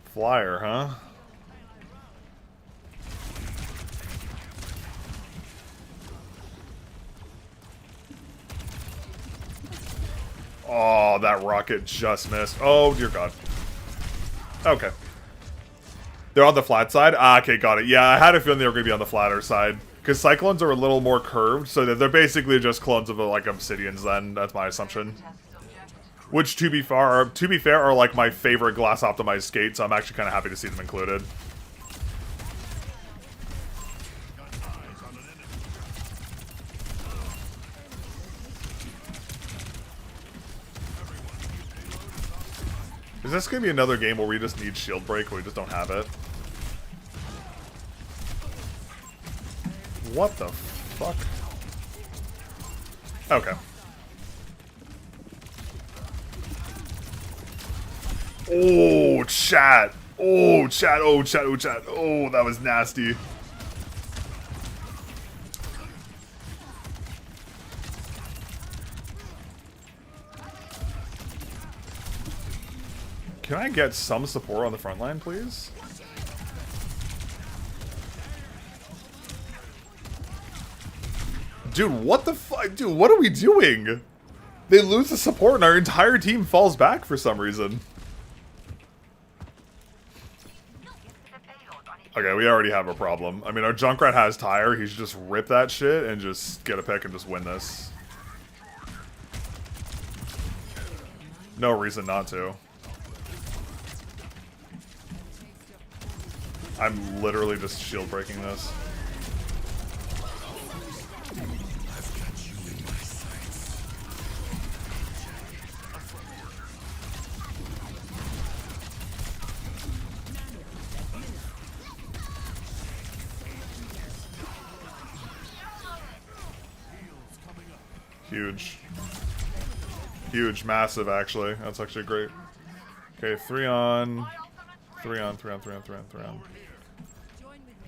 Flyer, huh? Oh, that rocket just missed. Oh, dear God. Okay. They're on the flat side? Ah, okay, got it. Yeah, I had a feeling they were going to be on the flatter side. Because Cyclones are a little more curved, so they're basically just clones of, like, Obsidians then. That's my assumption. Which, to be fair, are, like, my favorite glass-optimized skates, so I'm actually kind of happy to see them included. Is this going to be another game where we just need shield break, or we just don't have it? What the fuck? Okay. Oh, chat. Oh, chat. Oh, chat. Oh, chat. Oh, that was nasty. Can I get some support on the front line, please? Dude, what the fuck? Dude, what are we doing? They lose the support and our entire team falls back for some reason. Okay, we already have a problem. I mean, our Junkrat has Tire. He should just rip that shit and just get a pick and just win this. No reason not to. I'm literally just shield breaking this. Huge. Huge, massive, actually. That's actually great. Okay, 3 on. 3 on, 3 on, 3 on, 3 on, 3 on.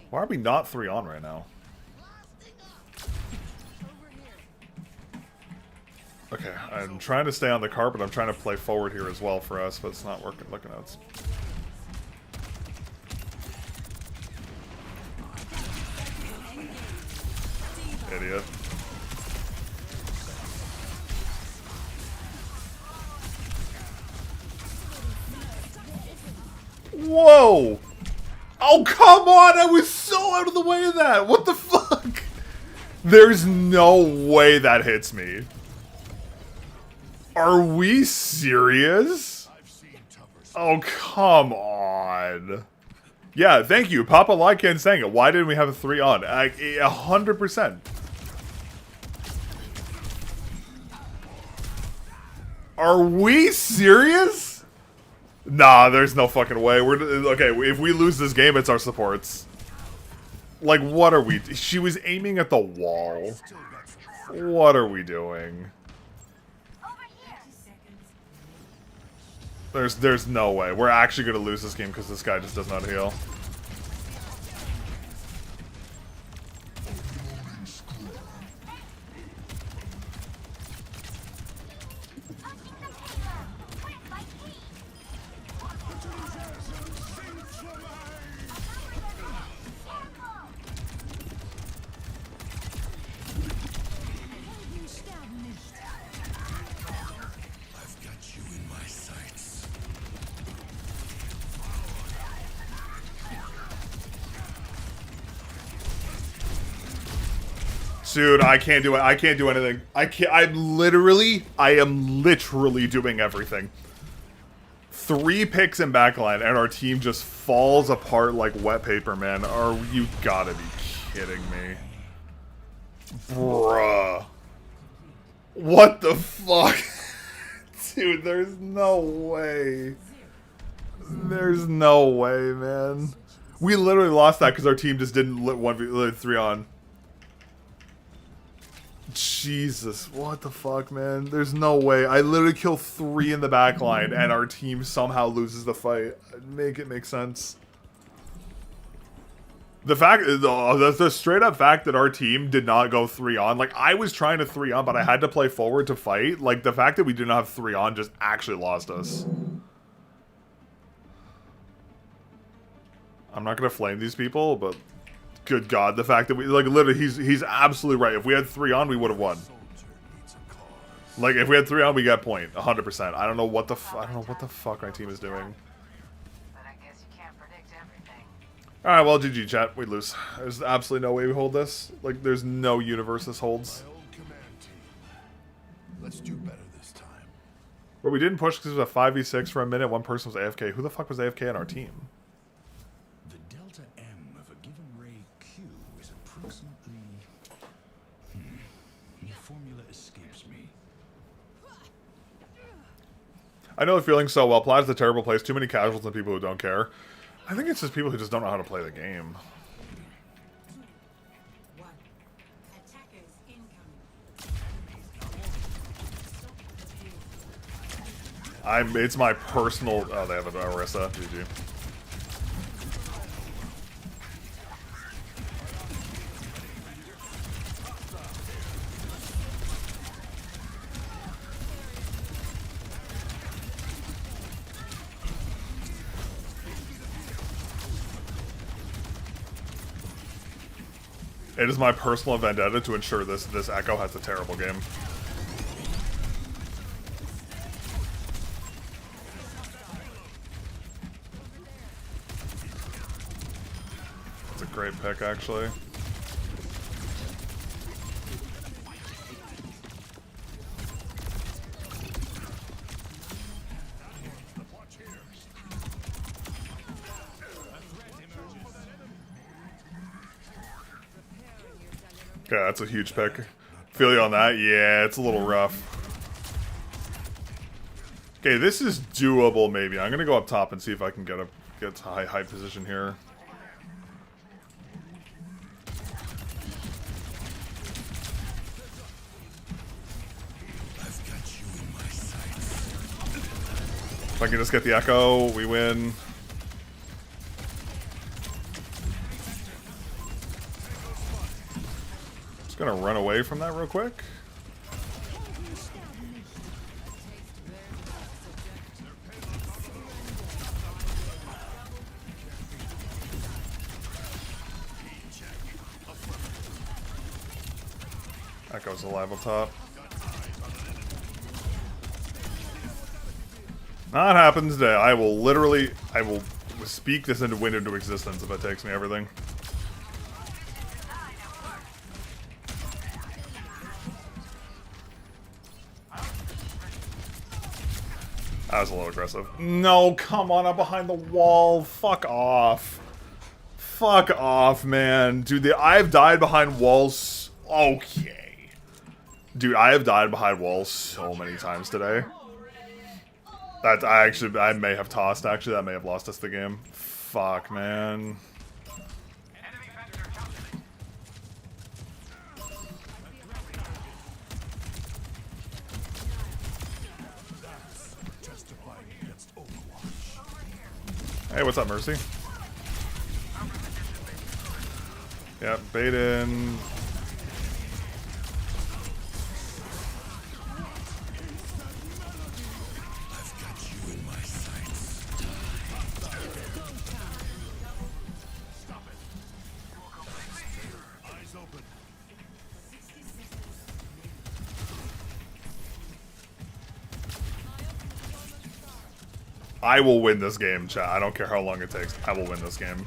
Why are we not 3 on right now? Okay, I'm trying to stay on the cart, but I'm trying to play forward here as well for us, but it's not working. Looking at it. Idiot. Whoa! Oh, come on! I was so out of the way of that! What the fuck? There's no way that hits me. Are we serious? Oh, come on. Yeah, thank you. Papa Lycan saying it. Why didn't we have a 3 on? 100%. Are we serious? Nah, there's no fucking way. Okay, if we lose this game, it's our supports. Like, what are we... She was aiming at the wall. What are we doing? There's no way. We're actually going to lose this game because this guy just does not heal. Dude, I can't do it. I can't do anything. I am literally doing everything. 3 picks in backline, and our team just falls apart like wet paper, man. Are you gotta be kidding me? Bruh. What the fuck? Dude, there's no way. There's no way, man. We literally lost that because our team just didn't let 1v3 on. Jesus, what the fuck, man? There's no way. I literally kill 3 in the back line and our team somehow loses the fight. Make it make sense. The fact, the straight up fact that our team did not go 3 on, like I was trying to 3 on, but I had to play forward to fight. Like the fact that we did not have 3 on just actually lost us. I'm not gonna flame these people, but good God, the fact that we like literally he's absolutely right. If we had 3 on, we would have won. Like if we had 3 on, we got point 100%. I don't know what the fuck my team is doing. But I guess you can't predict everything. All right, well, GG chat, we lose. There's absolutely no way we hold this. Like there's no universe this holds. My old command team. Let's do better this time. But we didn't push because it was a 5v6 for a minute. One person was AFK. Who the fuck was AFK on our team? The delta M of a given ray Q is approximately. The formula escapes me. I know the feeling so well. Plaid's a terrible place. Too many casuals and people who don't care. I think it's just people who just don't know how to play the game. One. Attackers incoming. It's my personal. Oh, they have an Orisa. GG. It is my personal vendetta to ensure this Echo has a terrible game. That's a great pick, actually. Yeah, that's a huge pick. Feel you on that? Yeah, it's a little rough. Okay, this is doable, maybe. I'm gonna go up top and see if I can get to high position here. I've got you in my sights. If I can just get the Echo, we win. Just gonna run away from that real quick. Echo's alive up top. Not happens today. I will speak this into wind into existence if it takes me everything. That was a little aggressive. No, come on, I'm behind the wall. Fuck off. Fuck off, man. Dude, I've died behind walls. Okay. Dude, I have died behind walls so many times today. That I may have tossed, actually. That may have lost us the game. Fuck, man. Justifying against Overwatch. Hey, what's up, Mercy? Yep, bait in. I've got you in my sights. Stop it. Eyes open. I will win this game, chat. I don't care how long it takes. I will win this game.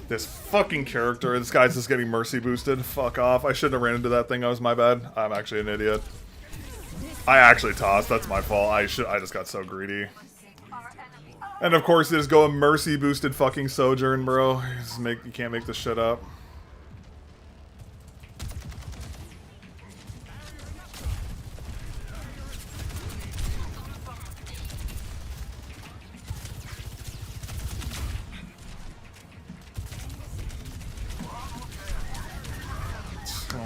This fucking character. This guy's just getting mercy boosted. Fuck off. I shouldn't have ran into that thing. That was my bad. I'm actually an idiot. I actually tossed. That's my fault. I just got so greedy. And of course, there's go a mercy boosted fucking Sojourn, bro. You can't make this shit up.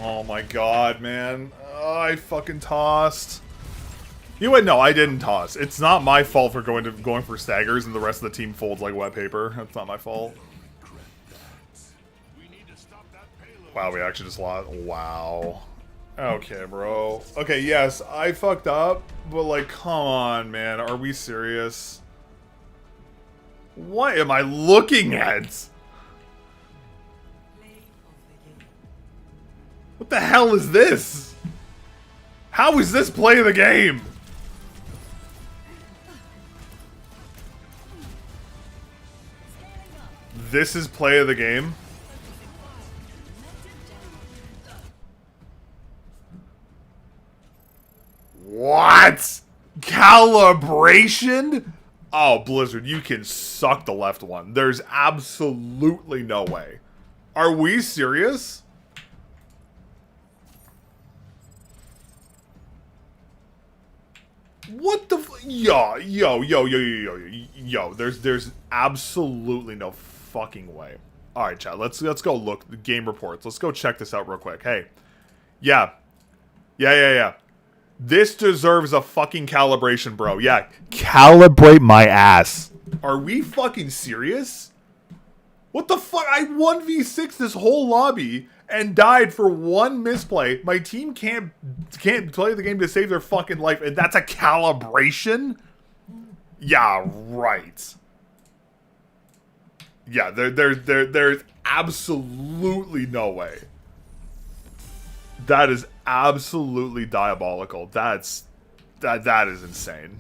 Oh my god, man. Oh, I fucking tossed. You know what? No, I didn't toss. It's not my fault for going for staggers and the rest of the team folds like wet paper. That's not my fault. Wow, we actually just lost. Wow. Okay, bro. Okay, yes, I fucked up, but like, come on, man. Are we serious? What am I looking at? What the hell is this? How is this play of the game? This is play of the game? What? Calibration? Oh, Blizzard, you can suck the left one. There's absolutely no way. Are we serious? What the yo, there's absolutely no fucking way. Alright, chat, let's go look the game reports. Let's go check this out real quick. Hey. Yeah. This deserves a fucking calibration, bro. Yeah. Calibrate my ass. Are we fucking serious? What the fuck? I 1v6 this whole lobby and died for one misplay. My team can't play the game to save their fucking life, and that's a calibration? Yeah, right. Yeah, there's absolutely no way. That is absolutely diabolical. That is insane.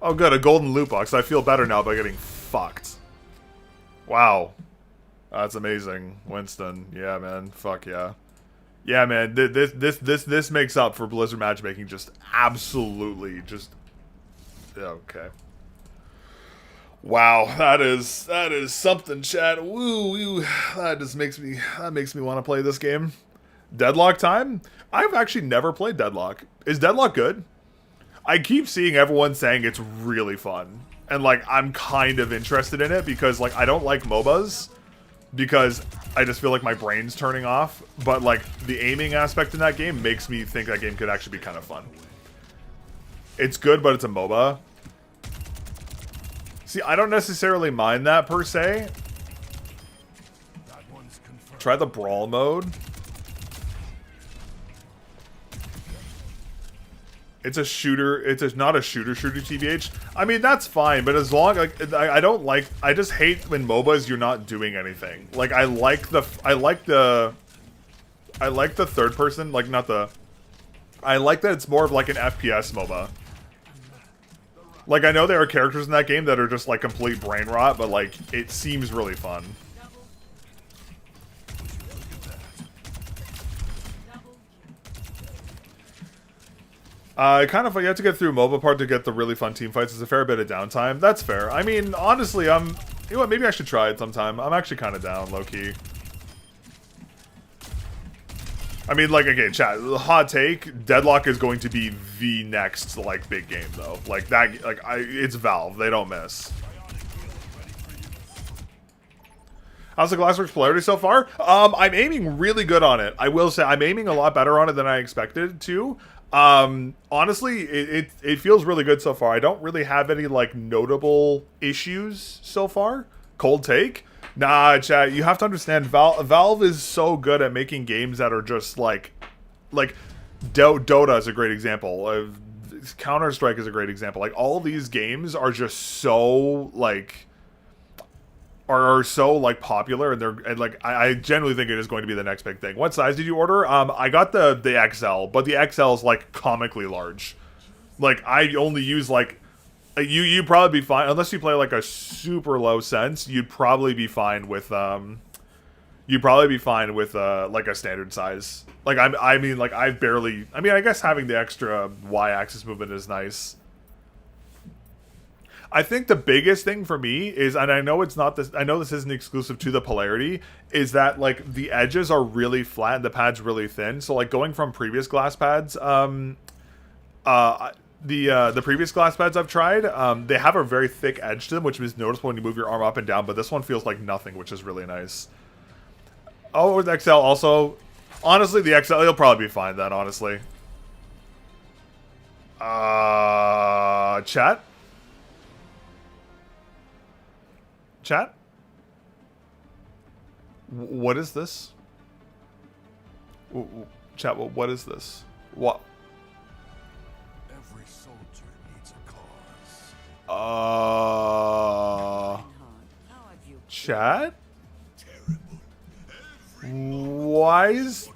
Oh good, a golden loot box. I feel better now by getting fucked. Wow. That's amazing, Winston. Yeah, man. Fuck yeah. Yeah, man. This makes up for Blizzard matchmaking. Just absolutely, just okay. Wow, that is something, chat. Woo. That makes me want to play this game. Deadlock time? I've actually never played Deadlock. Is Deadlock good? I keep seeing everyone saying it's really fun, and like I'm kind of interested in it because like I don't like MOBAs. Because I just feel like my brain's turning off. But, like, the aiming aspect in that game makes me think that game could actually be kind of fun. It's good, but it's a MOBA. See, I don't necessarily mind that, per se. Try the Brawl mode. It's a shooter. It's not a shooter, TBH. I mean, that's fine, but as long like I don't like. I just hate when MOBAs you're not doing anything. Like I like the third person. Like not the. I like that it's more of like an FPS MOBA. Like I know there are characters in that game that are just like complete brain rot, but like it seems really fun. Kind of, you have to get through MOBA part to get the really fun team fights. It's a fair bit of downtime. That's fair. I mean, honestly, you know what, maybe I should try it sometime. I'm actually kind of down, low-key. I mean, like, again, chat, hot take, Deadlock is going to be the next, like, big game, though. Like, that, like, it's Valve. They don't miss. How's the GLSSWRKS Polarity so far? I'm aiming really good on it. I will say, I'm aiming a lot better on it than I expected to. Honestly, it feels really good so far. I don't really have any, like, notable issues so far. Cold take? Nah, chat, you have to understand, Valve is so good at making games that are just, like Dota is a great example. Counter-Strike is a great example. Like, all these games are just so, like... are so like popular, and like I genuinely think it is going to be the next big thing. What size did you order? I got the XL, but the XL is like comically large. Like I only use like You'd probably be fine unless you play like a super low sense. You'd probably be fine with like a standard size. Like I mean like I've barely. I mean I guess having the extra Y-axis movement is nice. I think the biggest thing for me is, and I know it's not this. I know this isn't exclusive to the Polarity, is that like the edges are really flat and the pads really thin. So like going from previous glass pads, the previous glass pads I've tried, they have a very thick edge to them, which is noticeable when you move your arm up and down. But this one feels like nothing, which is really nice. Oh, with XL also, honestly, the XL will probably be fine then. Honestly, chat. Chat? What is this? Chat, what is this? What? Every soldier needs a cause. Chat? Why is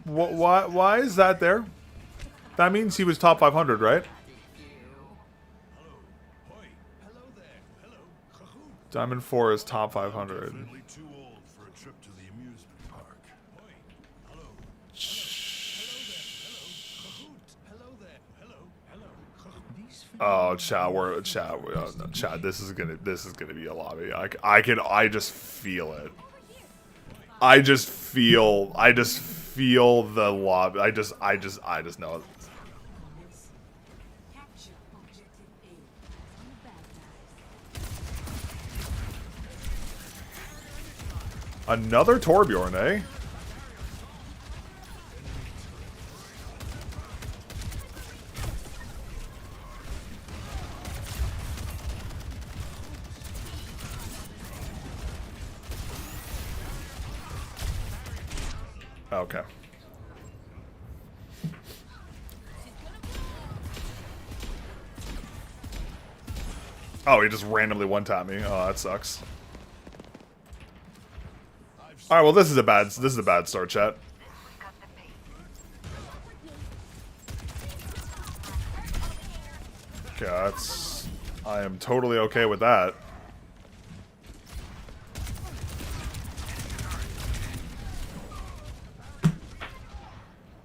why is that there? That means he was top 500, right? Diamond 4 is top 500. Too old for a trip to the amusement park. Hello. Oh, chat, no, chat. This is gonna be a lobby. I just feel it. I just feel the lobby. I just know it. Another Torbjorn, eh? Okay. Oh, he just randomly one-tapped me. Oh, that sucks. All right, well, this is a bad start, chat. Okay, I am totally okay with that.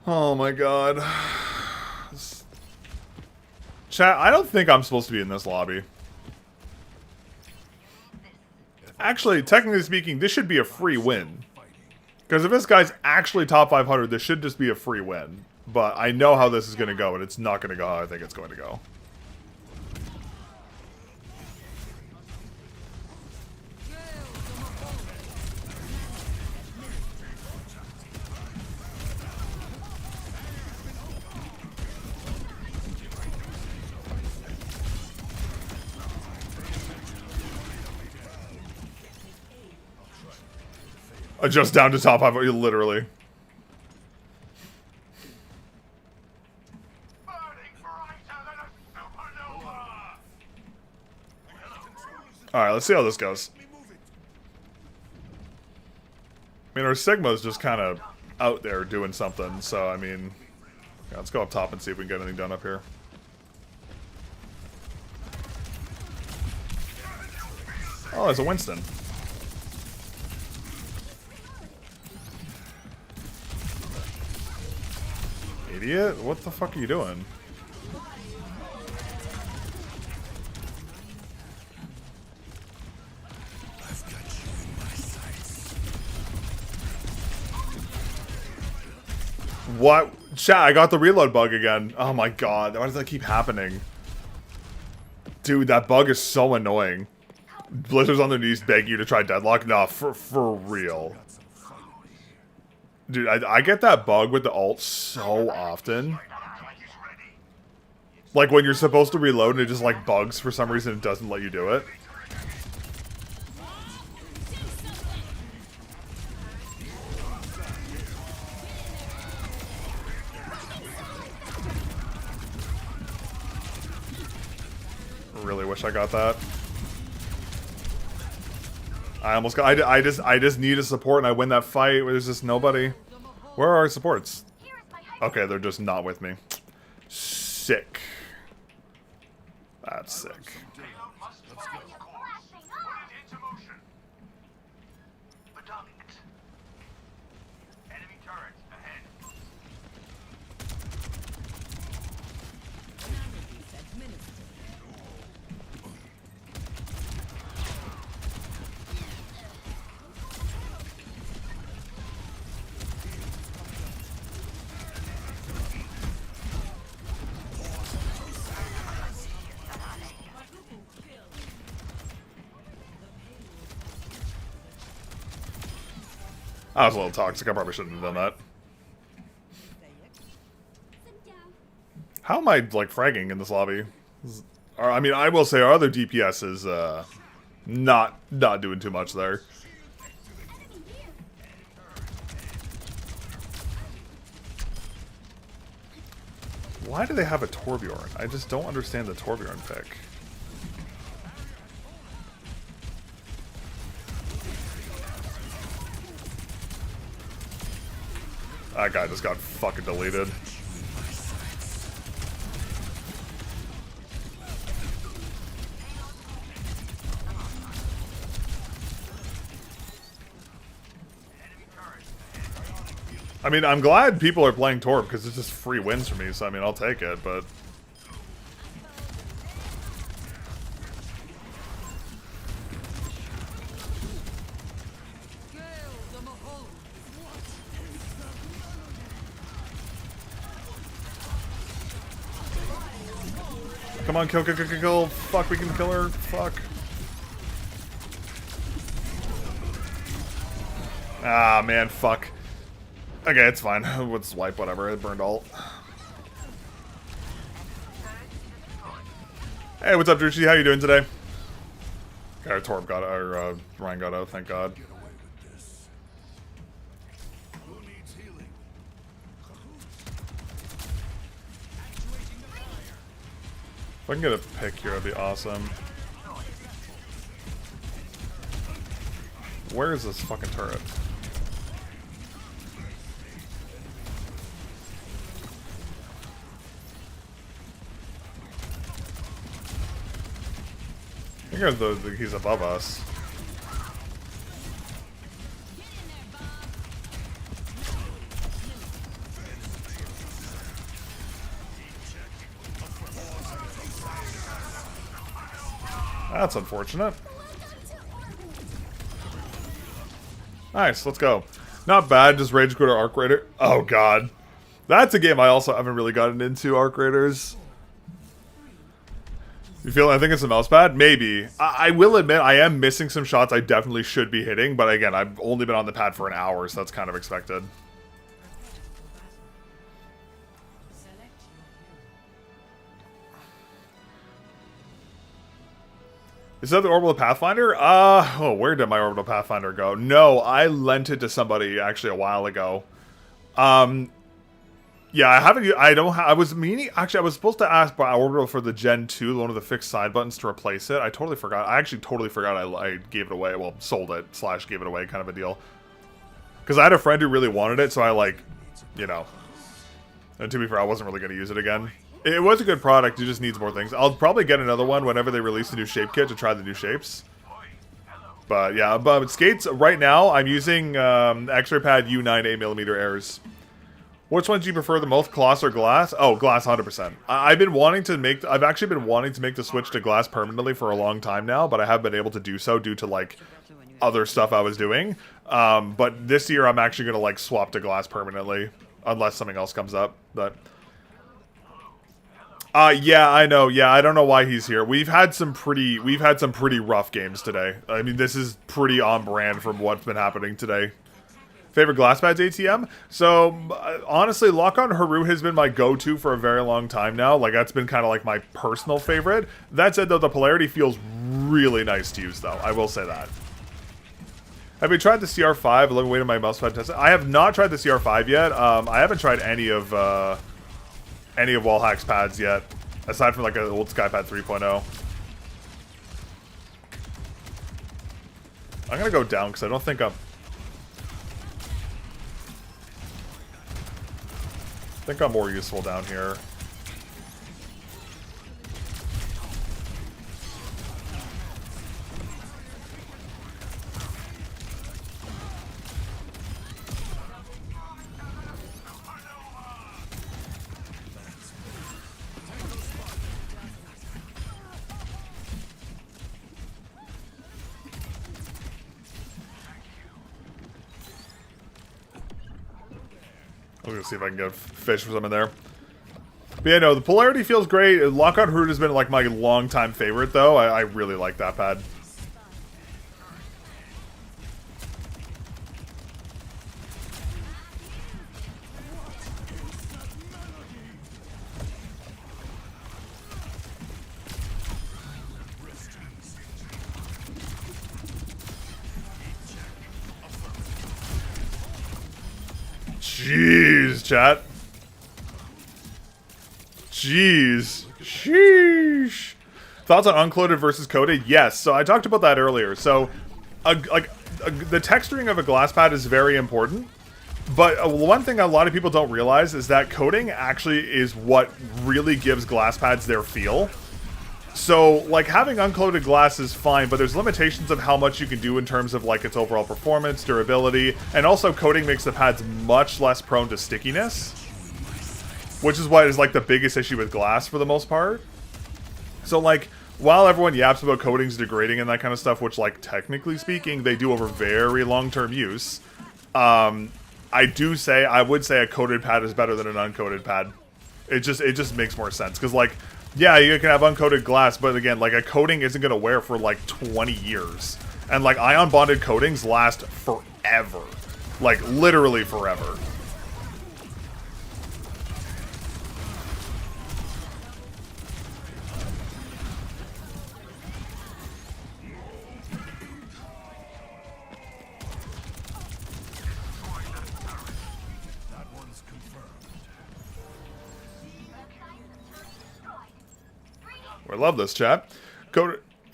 Oh my god. Chat, I don't think I'm supposed to be in this lobby. Actually, technically speaking, this should be a free win. Because if this guy's actually top 500, this should just be a free win. But I know how this is going to go, and it's not going to go how I think it's going to go. Just down to top 500, literally. Alright, let's see how this goes. I mean, our Sigma's just kind of out there doing something, so, I mean... Yeah, let's go up top and see if we can get anything done up here. Oh, there's a Winston. Idiot? What the fuck are you doing? I've got you in my sights. What? Chat, I got the reload bug again. Oh my god, why does that keep happening? Dude, that bug is so annoying. Blizzard's on their knees begging you to try Deadlock? Nah, for real. Dude, I get that bug with the ult so often. Like when you're supposed to reload and it just like bugs for some reason, it doesn't let you do it. Really wish I got that. I almost got. I just need a support and I win that fight where there's just nobody. Where are our supports? Okay, they're just not with me. Sick. That's sick. Let's go. Into motion. Bedung it. Enemy turret ahead. I was a little toxic. I probably shouldn't have done that. How am I, like, fragging in this lobby? I mean, I will say our other DPS is, not doing too much there. Why do they have a Torbjorn? I just don't understand the Torbjorn pick. That guy just got fucking deleted. I mean, I'm glad people are playing Torb because it's just free wins for me, so I mean, I'll take it, but... Come on, kill, kill, kill, kill, kill. Fuck, we can kill her. Fuck. Ah, man, fuck. Okay, it's fine. Let's wipe whatever. It burned alt. Hey, what's up, Drushi? How you doing today? Okay, our Torb got out, or Ryan got out, thank God. If I can get a pick here, that'd be awesome. Where is this fucking turret? I think he's above us. That's unfortunate. Nice, let's go. Not bad, just Rage Quit or Arc Raider. Oh god. That's a game I also haven't really gotten into, Arc Raiders. You feel I think it's a mouse pad? Maybe. I will admit I am missing some shots I definitely should be hitting, but again, I've only been on the pad for an hour, so that's kind of expected. Is that the Orbital Pathfinder? Oh, where did my Orbital Pathfinder go? No, I lent it to somebody actually a while ago. Yeah, I was meaning, actually, I was supposed to ask by Orbital for the Gen 2, one of the fixed side buttons to replace it. I totally forgot. I actually totally forgot I gave it away. Well, sold it, / gave it away kind of a deal. Because I had a friend who really wanted it, so I, like, you know. And to be fair, I wasn't really going to use it again. It was a good product, it just needs more things. I'll probably get another one whenever they release a new shape kit to try the new shapes. But yeah, but skates, right now, I'm using X-Ray Pad U9 8mm airs. Which ones do you prefer the most, Gloss or Glass? Oh, Glass 100%. I've actually been wanting to make the switch to Glass permanently for a long time now, but I haven't been able to do so due to, like, other stuff I was doing. But this year I'm actually going to, like, swap to Glass permanently, unless something else comes up, but... yeah, I know. Yeah, I don't know why he's here. We've had some pretty rough games today. I mean, this is pretty on brand from what's been happening today. Favorite glass pads ATM? So, honestly, Lock on Haru has been my go-to for a very long time now. Like, that's been kind of like my personal favorite. That said, though, the Polarity feels really nice to use, though. I will say that. Have you tried the CR5? I've been waiting my mousepad test. I have not tried the CR5 yet. I haven't tried any of Wallhack's pads yet, aside from like an old Skypad 3.0. I'm gonna go down because I don't think I'm more useful down here. I'm gonna see if I can get a fish for some in there. But yeah, no, the Polarity feels great. Lockout Root has been like my long-time favorite, though. I really like that pad. Jeez, chat. Jeez. Sheesh. Thoughts on unclouded versus coated? Yes. So I talked about that earlier. So, the texturing of a glass pad is very important. But one thing a lot of people don't realize is that coating actually is what really gives glass pads their feel. So, like, having unclouded glass is fine, but there's limitations of how much you can do in terms of, like, its overall performance, durability, and also coating makes the pads much less prone to stickiness, which is what is, like, the biggest issue with glass for the most part. So, like, while everyone yaps about coatings degrading and that kind of stuff, which, like, technically speaking, they do over very long-term use, I would say a coated pad is better than an uncoated pad. It just makes more sense, because, like, yeah, you can have uncoated glass, but again, like, a coating isn't going to wear for, like, 20 years. And, like, ion-bonded coatings last forever. Like, literally forever. I love this, chat.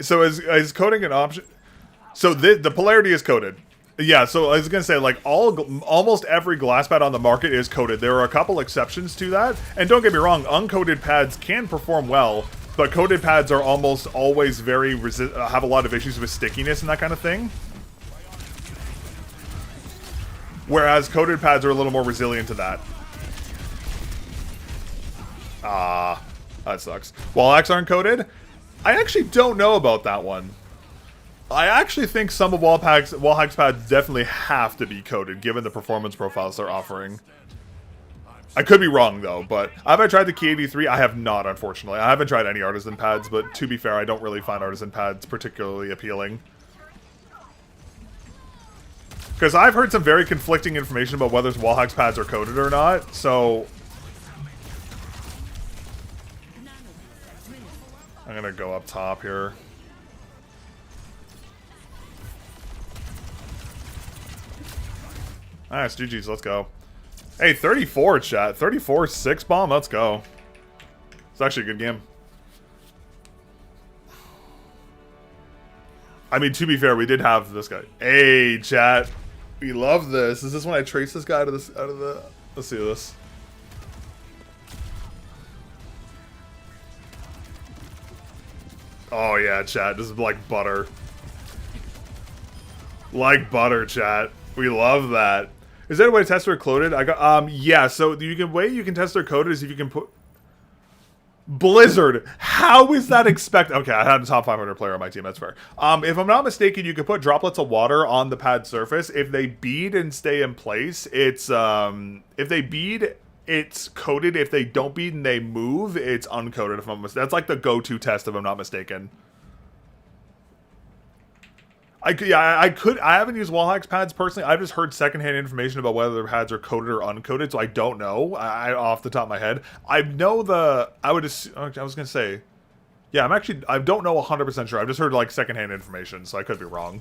So is coating an option? So the Polarity is coated. Yeah, so I was going to say, like, almost every glass pad on the market is coated. There are a couple exceptions to that. And don't get me wrong, uncoated pads can perform well, but coated pads are almost always very have a lot of issues with stickiness and that kind of thing. Whereas coated pads are a little more resilient to that. That sucks. Wall hacks aren't coated? I actually don't know about that one. I actually think some of wall hacks pads definitely have to be coated, given the performance profiles they're offering. I could be wrong, though, but have I tried the Key 83? I have not, unfortunately. I haven't tried any Artisan pads, but to be fair, I don't really find Artisan pads particularly appealing. Because I've heard some very conflicting information about whether wall hacks pads are coated or not, so I'm gonna go up top here. Nice, GG's, let's go. Hey, 34, chat. 34, 6-bomb, let's go. It's actually a good game. I mean, to be fair, we did have this guy. Hey, chat. We love this. Is this when I trace this guy out of the... Let's see this. Oh yeah, chat. This is like butter. Like butter, chat. We love that. Is there a way to test their coated? I got yeah, so the way you can test their coated is if you can put Blizzard. How is that expected? Okay, I had a top 500 player on my team, that's fair. If I'm not mistaken, you could put droplets of water on the pad surface. If they bead and stay in place, it's if they bead, it's coated. If they don't bead and they move, it's uncoated. If I'm mistaken. That's like the go-to test if I'm not mistaken. I haven't used wall hacks pads personally. I've just heard secondhand information about whether the pads are coated or uncoated, so I don't know. Off the top of my head, I know I was gonna say, yeah, I don't know 100% sure. I've just heard like secondhand information, so I could be wrong.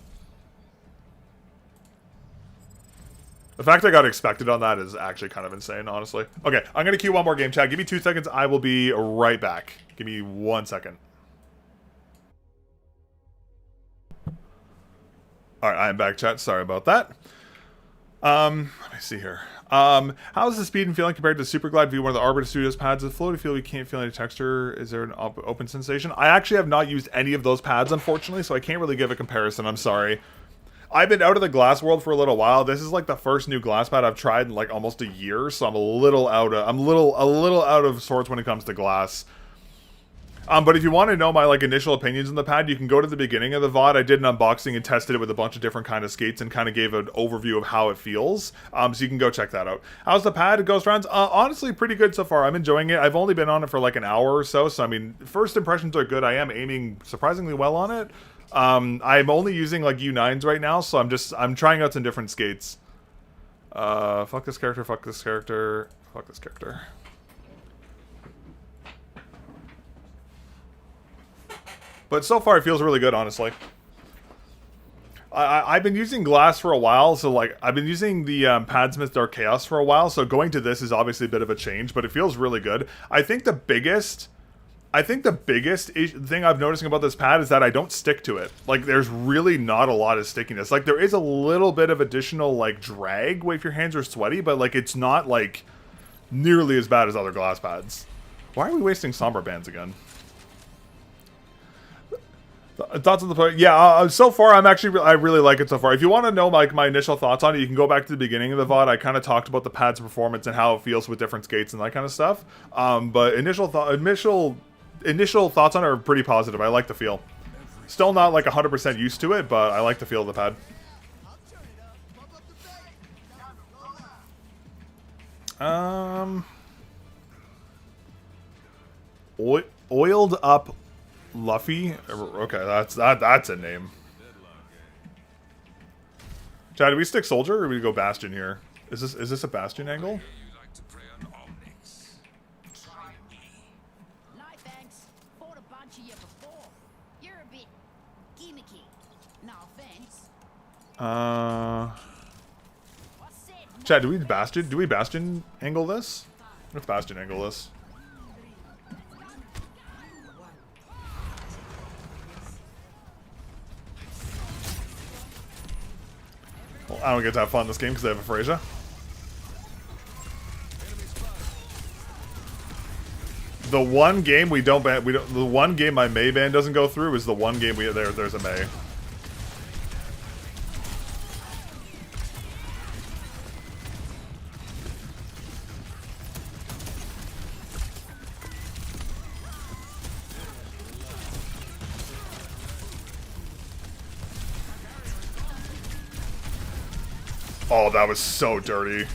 The fact I got expected on that is actually kind of insane, honestly. Okay, I'm gonna queue one more game, chat. Give me 2 seconds. I will be right back. Give me 1 second. Alright, I am back, chat. Sorry about that. Let me see here. How is the speed and feeling compared to Super Glide V1 of the Arbiter Studios pads? The floaty feel, you can't feel any texture. Is there an open sensation? I actually have not used any of those pads, unfortunately, so I can't really give a comparison. I'm sorry. I've been out of the glass world for a little while. This is like the first new glass pad I've tried in like almost a year, so I'm a little out of sorts when it comes to glass. But if you want to know my like initial opinions on the pad, you can go to the beginning of the VOD. I did an unboxing and tested it with a bunch of different kind of skates and kind of gave an overview of how it feels. So you can go check that out. How's the pad? Ghost Rounds? Honestly, pretty good so far. I'm enjoying it. I've only been on it for like an hour or so. So I mean, first impressions are good. I am aiming surprisingly well on it. I'm only using like U9s right now, so I'm trying out some different skates. Fuck this character. Fuck this character. Fuck this character. But so far, it feels really good, honestly. I've been using Glass for a while, so like I've been using the Padsmith Dark Chaos for a while. So going to this is obviously a bit of a change, but it feels really good. I think the biggest thing I'm noticing about this pad is that I don't stick to it. Like, there's really not a lot of stickiness. Like, there is a little bit of additional like drag if your hands are sweaty, but like it's not like nearly as bad as other Glass pads. Why are we wasting Somber Bands again? Thoughts on the play? Yeah, so far I really like it so far. If you want to know like my initial thoughts on it, you can go back to the beginning of the VOD. I kind of talked about the pad's performance and how it feels with different skates and that kind of stuff. But initial thoughts on it are pretty positive. I like the feel. Still not like 100% used to it, but I like the feel of the pad. Oiled up Luffy. Okay, that's a name. Chad, do we stick Soldier or do we go Bastion here? Is this a Bastion angle? No thanks. Fought a bunch of you before. You're a bit gimmicky. No offense. Chad, do we Bastion angle this? Let's Bastion angle this. Well, I don't get to have fun in this game because I have a Fraser. The one game the one game my Mei ban doesn't go through is the one game there's a Mei. Oh, that was so dirty.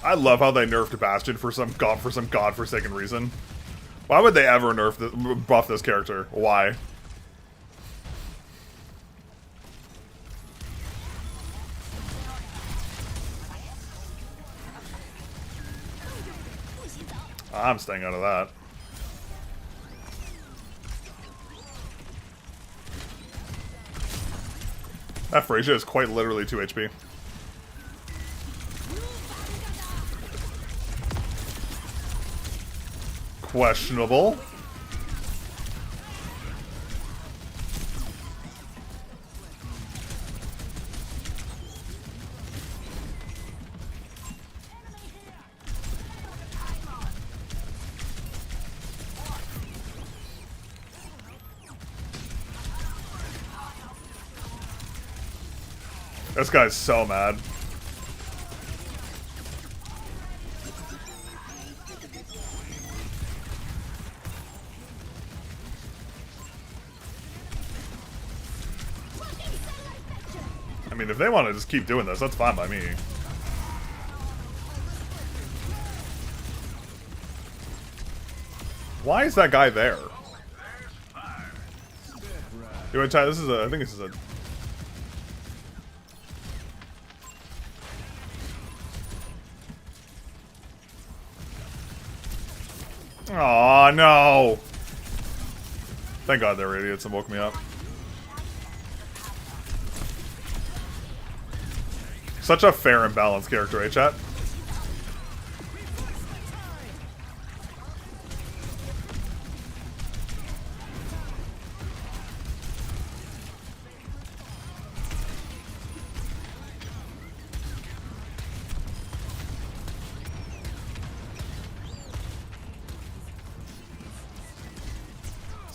I love how they nerfed Bastion for some godforsaken reason. Why would they ever buff this character? Why? I'm staying out of that. That Fraser is quite literally 2 HP. Questionable. This guy's so mad. I mean, if they want to just keep doing this, that's fine by me. Why is that guy there? You want to try? This is I think this is a. Aw, no! Thank God they were idiots and woke me up. Such a fair and balanced character, eh, chat?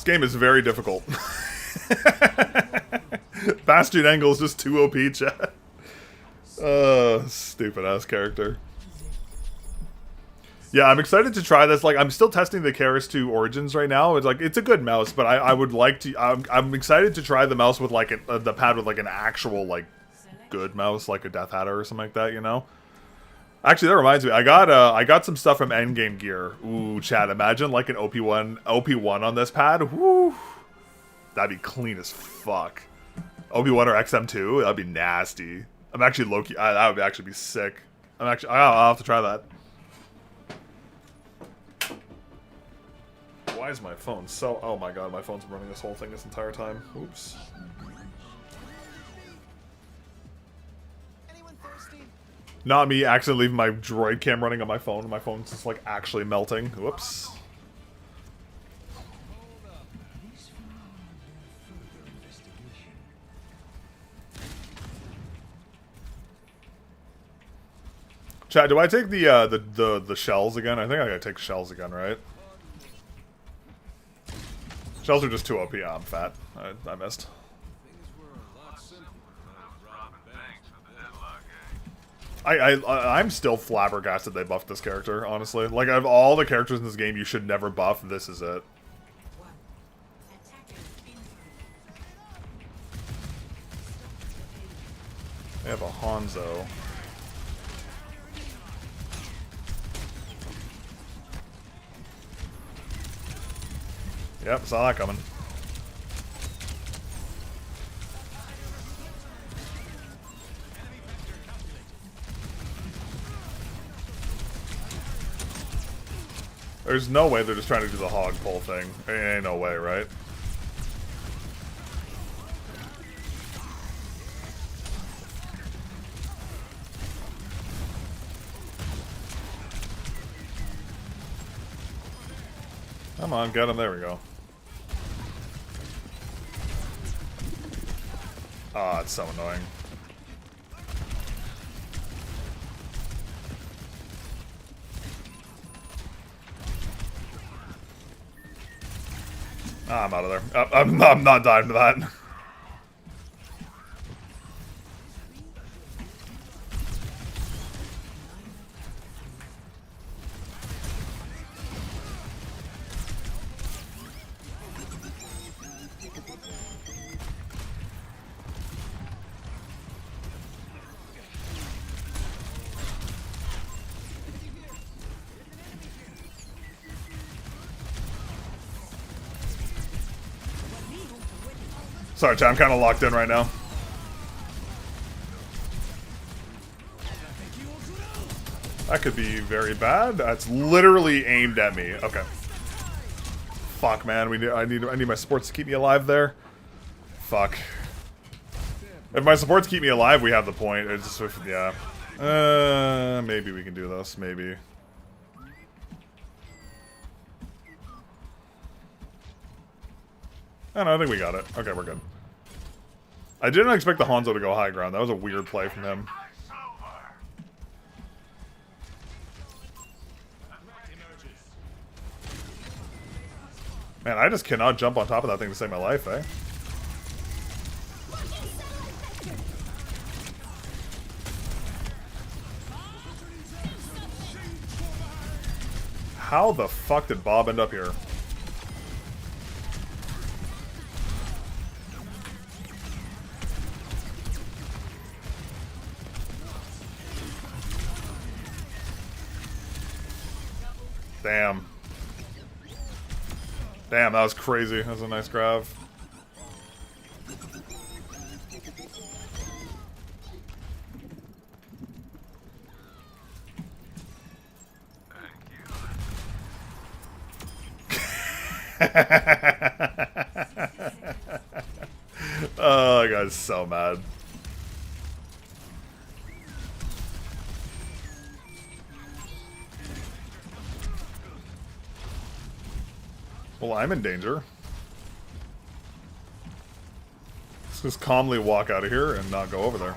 This game is very difficult. Bastion angle is just too OP, chat. Stupid ass character. Yeah, I'm excited to try this. Like, I'm still testing the Keras 2 Origins right now. It's like, it's a good mouse, but I would like to. I'm excited to try the mouse with like the pad with like an actual like good mouse, like a Death Hatter or something like that. You know. Actually, that reminds me. I got some stuff from Endgame Gear. Ooh, chat. Imagine like an OP1 on this pad. Woo, that'd be clean as fuck. OP1 or XM2, that'd be nasty. I'm actually low-key. That would actually be sick. I'll have to try that. Why is my phone so... Oh my god, my phone's been running this whole thing this entire time. Oops. Anyone thirsty? Not me accidentally leaving my droid cam running on my phone. My phone's just like actually melting. Whoops. Chat, do I take the shells again? I think I gotta take shells again, right? Shells are just too OP. Yeah, I'm fat. I missed. I'm still flabbergasted they buffed this character, honestly. Like, out of all the characters in this game you should never buff, this is it. They have a Hanzo. Yep, saw that coming. There's no way they're just trying to do the hog pull thing. Ain't no way, right? Come on, get him. There we go. Ah, it's so annoying. Ah, I'm out of there. I'm not dying to that. Sorry, chat, I'm kind of locked in right now. That could be very bad. That's literally aimed at me. Okay. Fuck, man. I need my supports to keep me alive there. Fuck. If my supports keep me alive, we have the point. It's just, yeah. Maybe we can do this. Maybe. I don't know, I think we got it. Okay, we're good. I didn't expect the Hanzo to go high ground. That was a weird play from him. Man, I just cannot jump on top of that thing to save my life, eh? How the fuck did Bob end up here? Damn. Damn, that was crazy. That was a nice grab. Oh, that guy's so mad. Well, I'm in danger. Let's just calmly walk out of here and not go over there.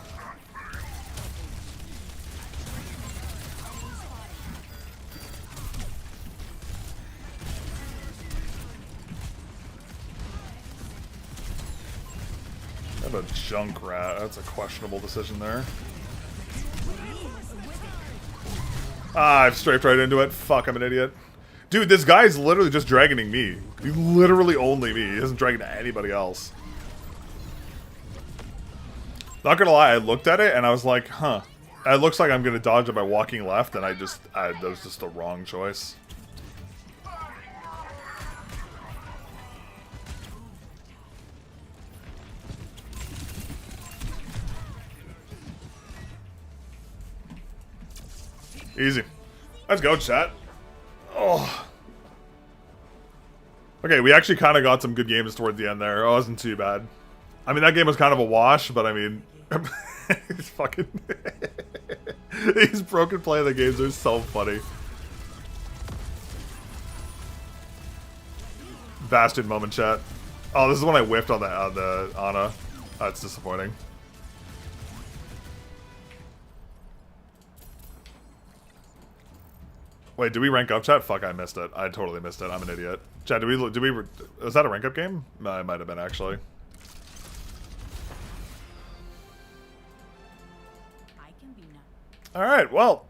a Junkrat. That's a questionable decision there. Ah, I've strafed right into it. Fuck, I'm an idiot. Dude, this guy's literally just dragoning me. He's literally only me. He doesn't drag anybody else. Not gonna lie, I looked at it and I was like, huh. It looks like I'm gonna dodge it by walking left, and that was just the wrong choice. Easy. Let's go, chat. Oh. Okay, we actually kind of got some good games towards the end there. It wasn't too bad. I mean, that game was kind of a wash, but I mean... He's fucking... These broken play of the games are so funny. Bastion moment, chat. Oh, this is when I whiffed on the Ana. That's disappointing. Wait, did we rank up, chat? Fuck, I missed it. I totally missed it. I'm an idiot. Chat, was that a rank up game? No, it might have been, actually. Alright, well,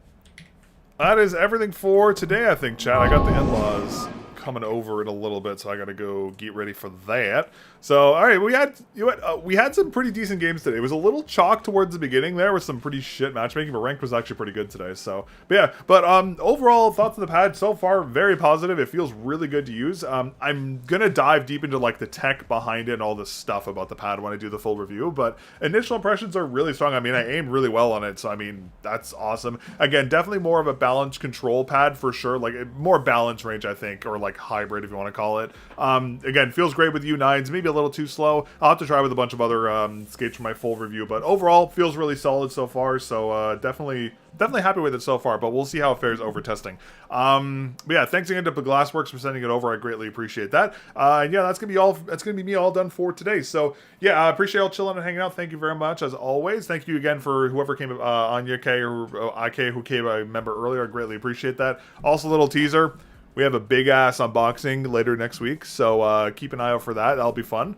that is everything for today, I think, chat. I got the in-laws coming over in a little bit, so I gotta go get ready for that. So, alright, we had some pretty decent games today. It was a little chalk towards the beginning there with some pretty shit matchmaking, but ranked was actually pretty good today. So, but overall thoughts on the pad so far very positive. It feels really good to use. I'm gonna dive deep into like the tech behind it and all this stuff about the pad when I do the full review. But initial impressions are really strong. I mean, I aimed really well on it, so I mean that's awesome. Again, definitely more of a balanced control pad for sure. Like more balance range, I think, or like hybrid if you want to call it. Again, feels great with U9s. Maybe a little too slow. I'll have to try with a bunch of other skates for my full review, but overall feels really solid so far. So definitely happy with it so far, but we'll see how it fares over testing. But yeah, thanks again to GLSSWRKS for sending it over. I greatly appreciate that. And yeah, that's gonna be me all done for today. So yeah, I appreciate y'all chilling and hanging out. Thank you very much as always. Thank you again for whoever came, Anya K or IK who came a member earlier. I greatly appreciate that. Also, a little teaser. We have a big-ass unboxing later next week, so keep an eye out for that. That'll be fun,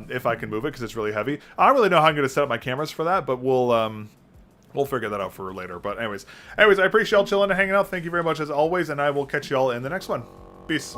if I can move it, because it's really heavy. I don't really know how I'm going to set up my cameras for that, but we'll figure that out for later. But anyways, I appreciate y'all chilling and hanging out. Thank you very much as always, and I will catch y'all in the next one. Peace.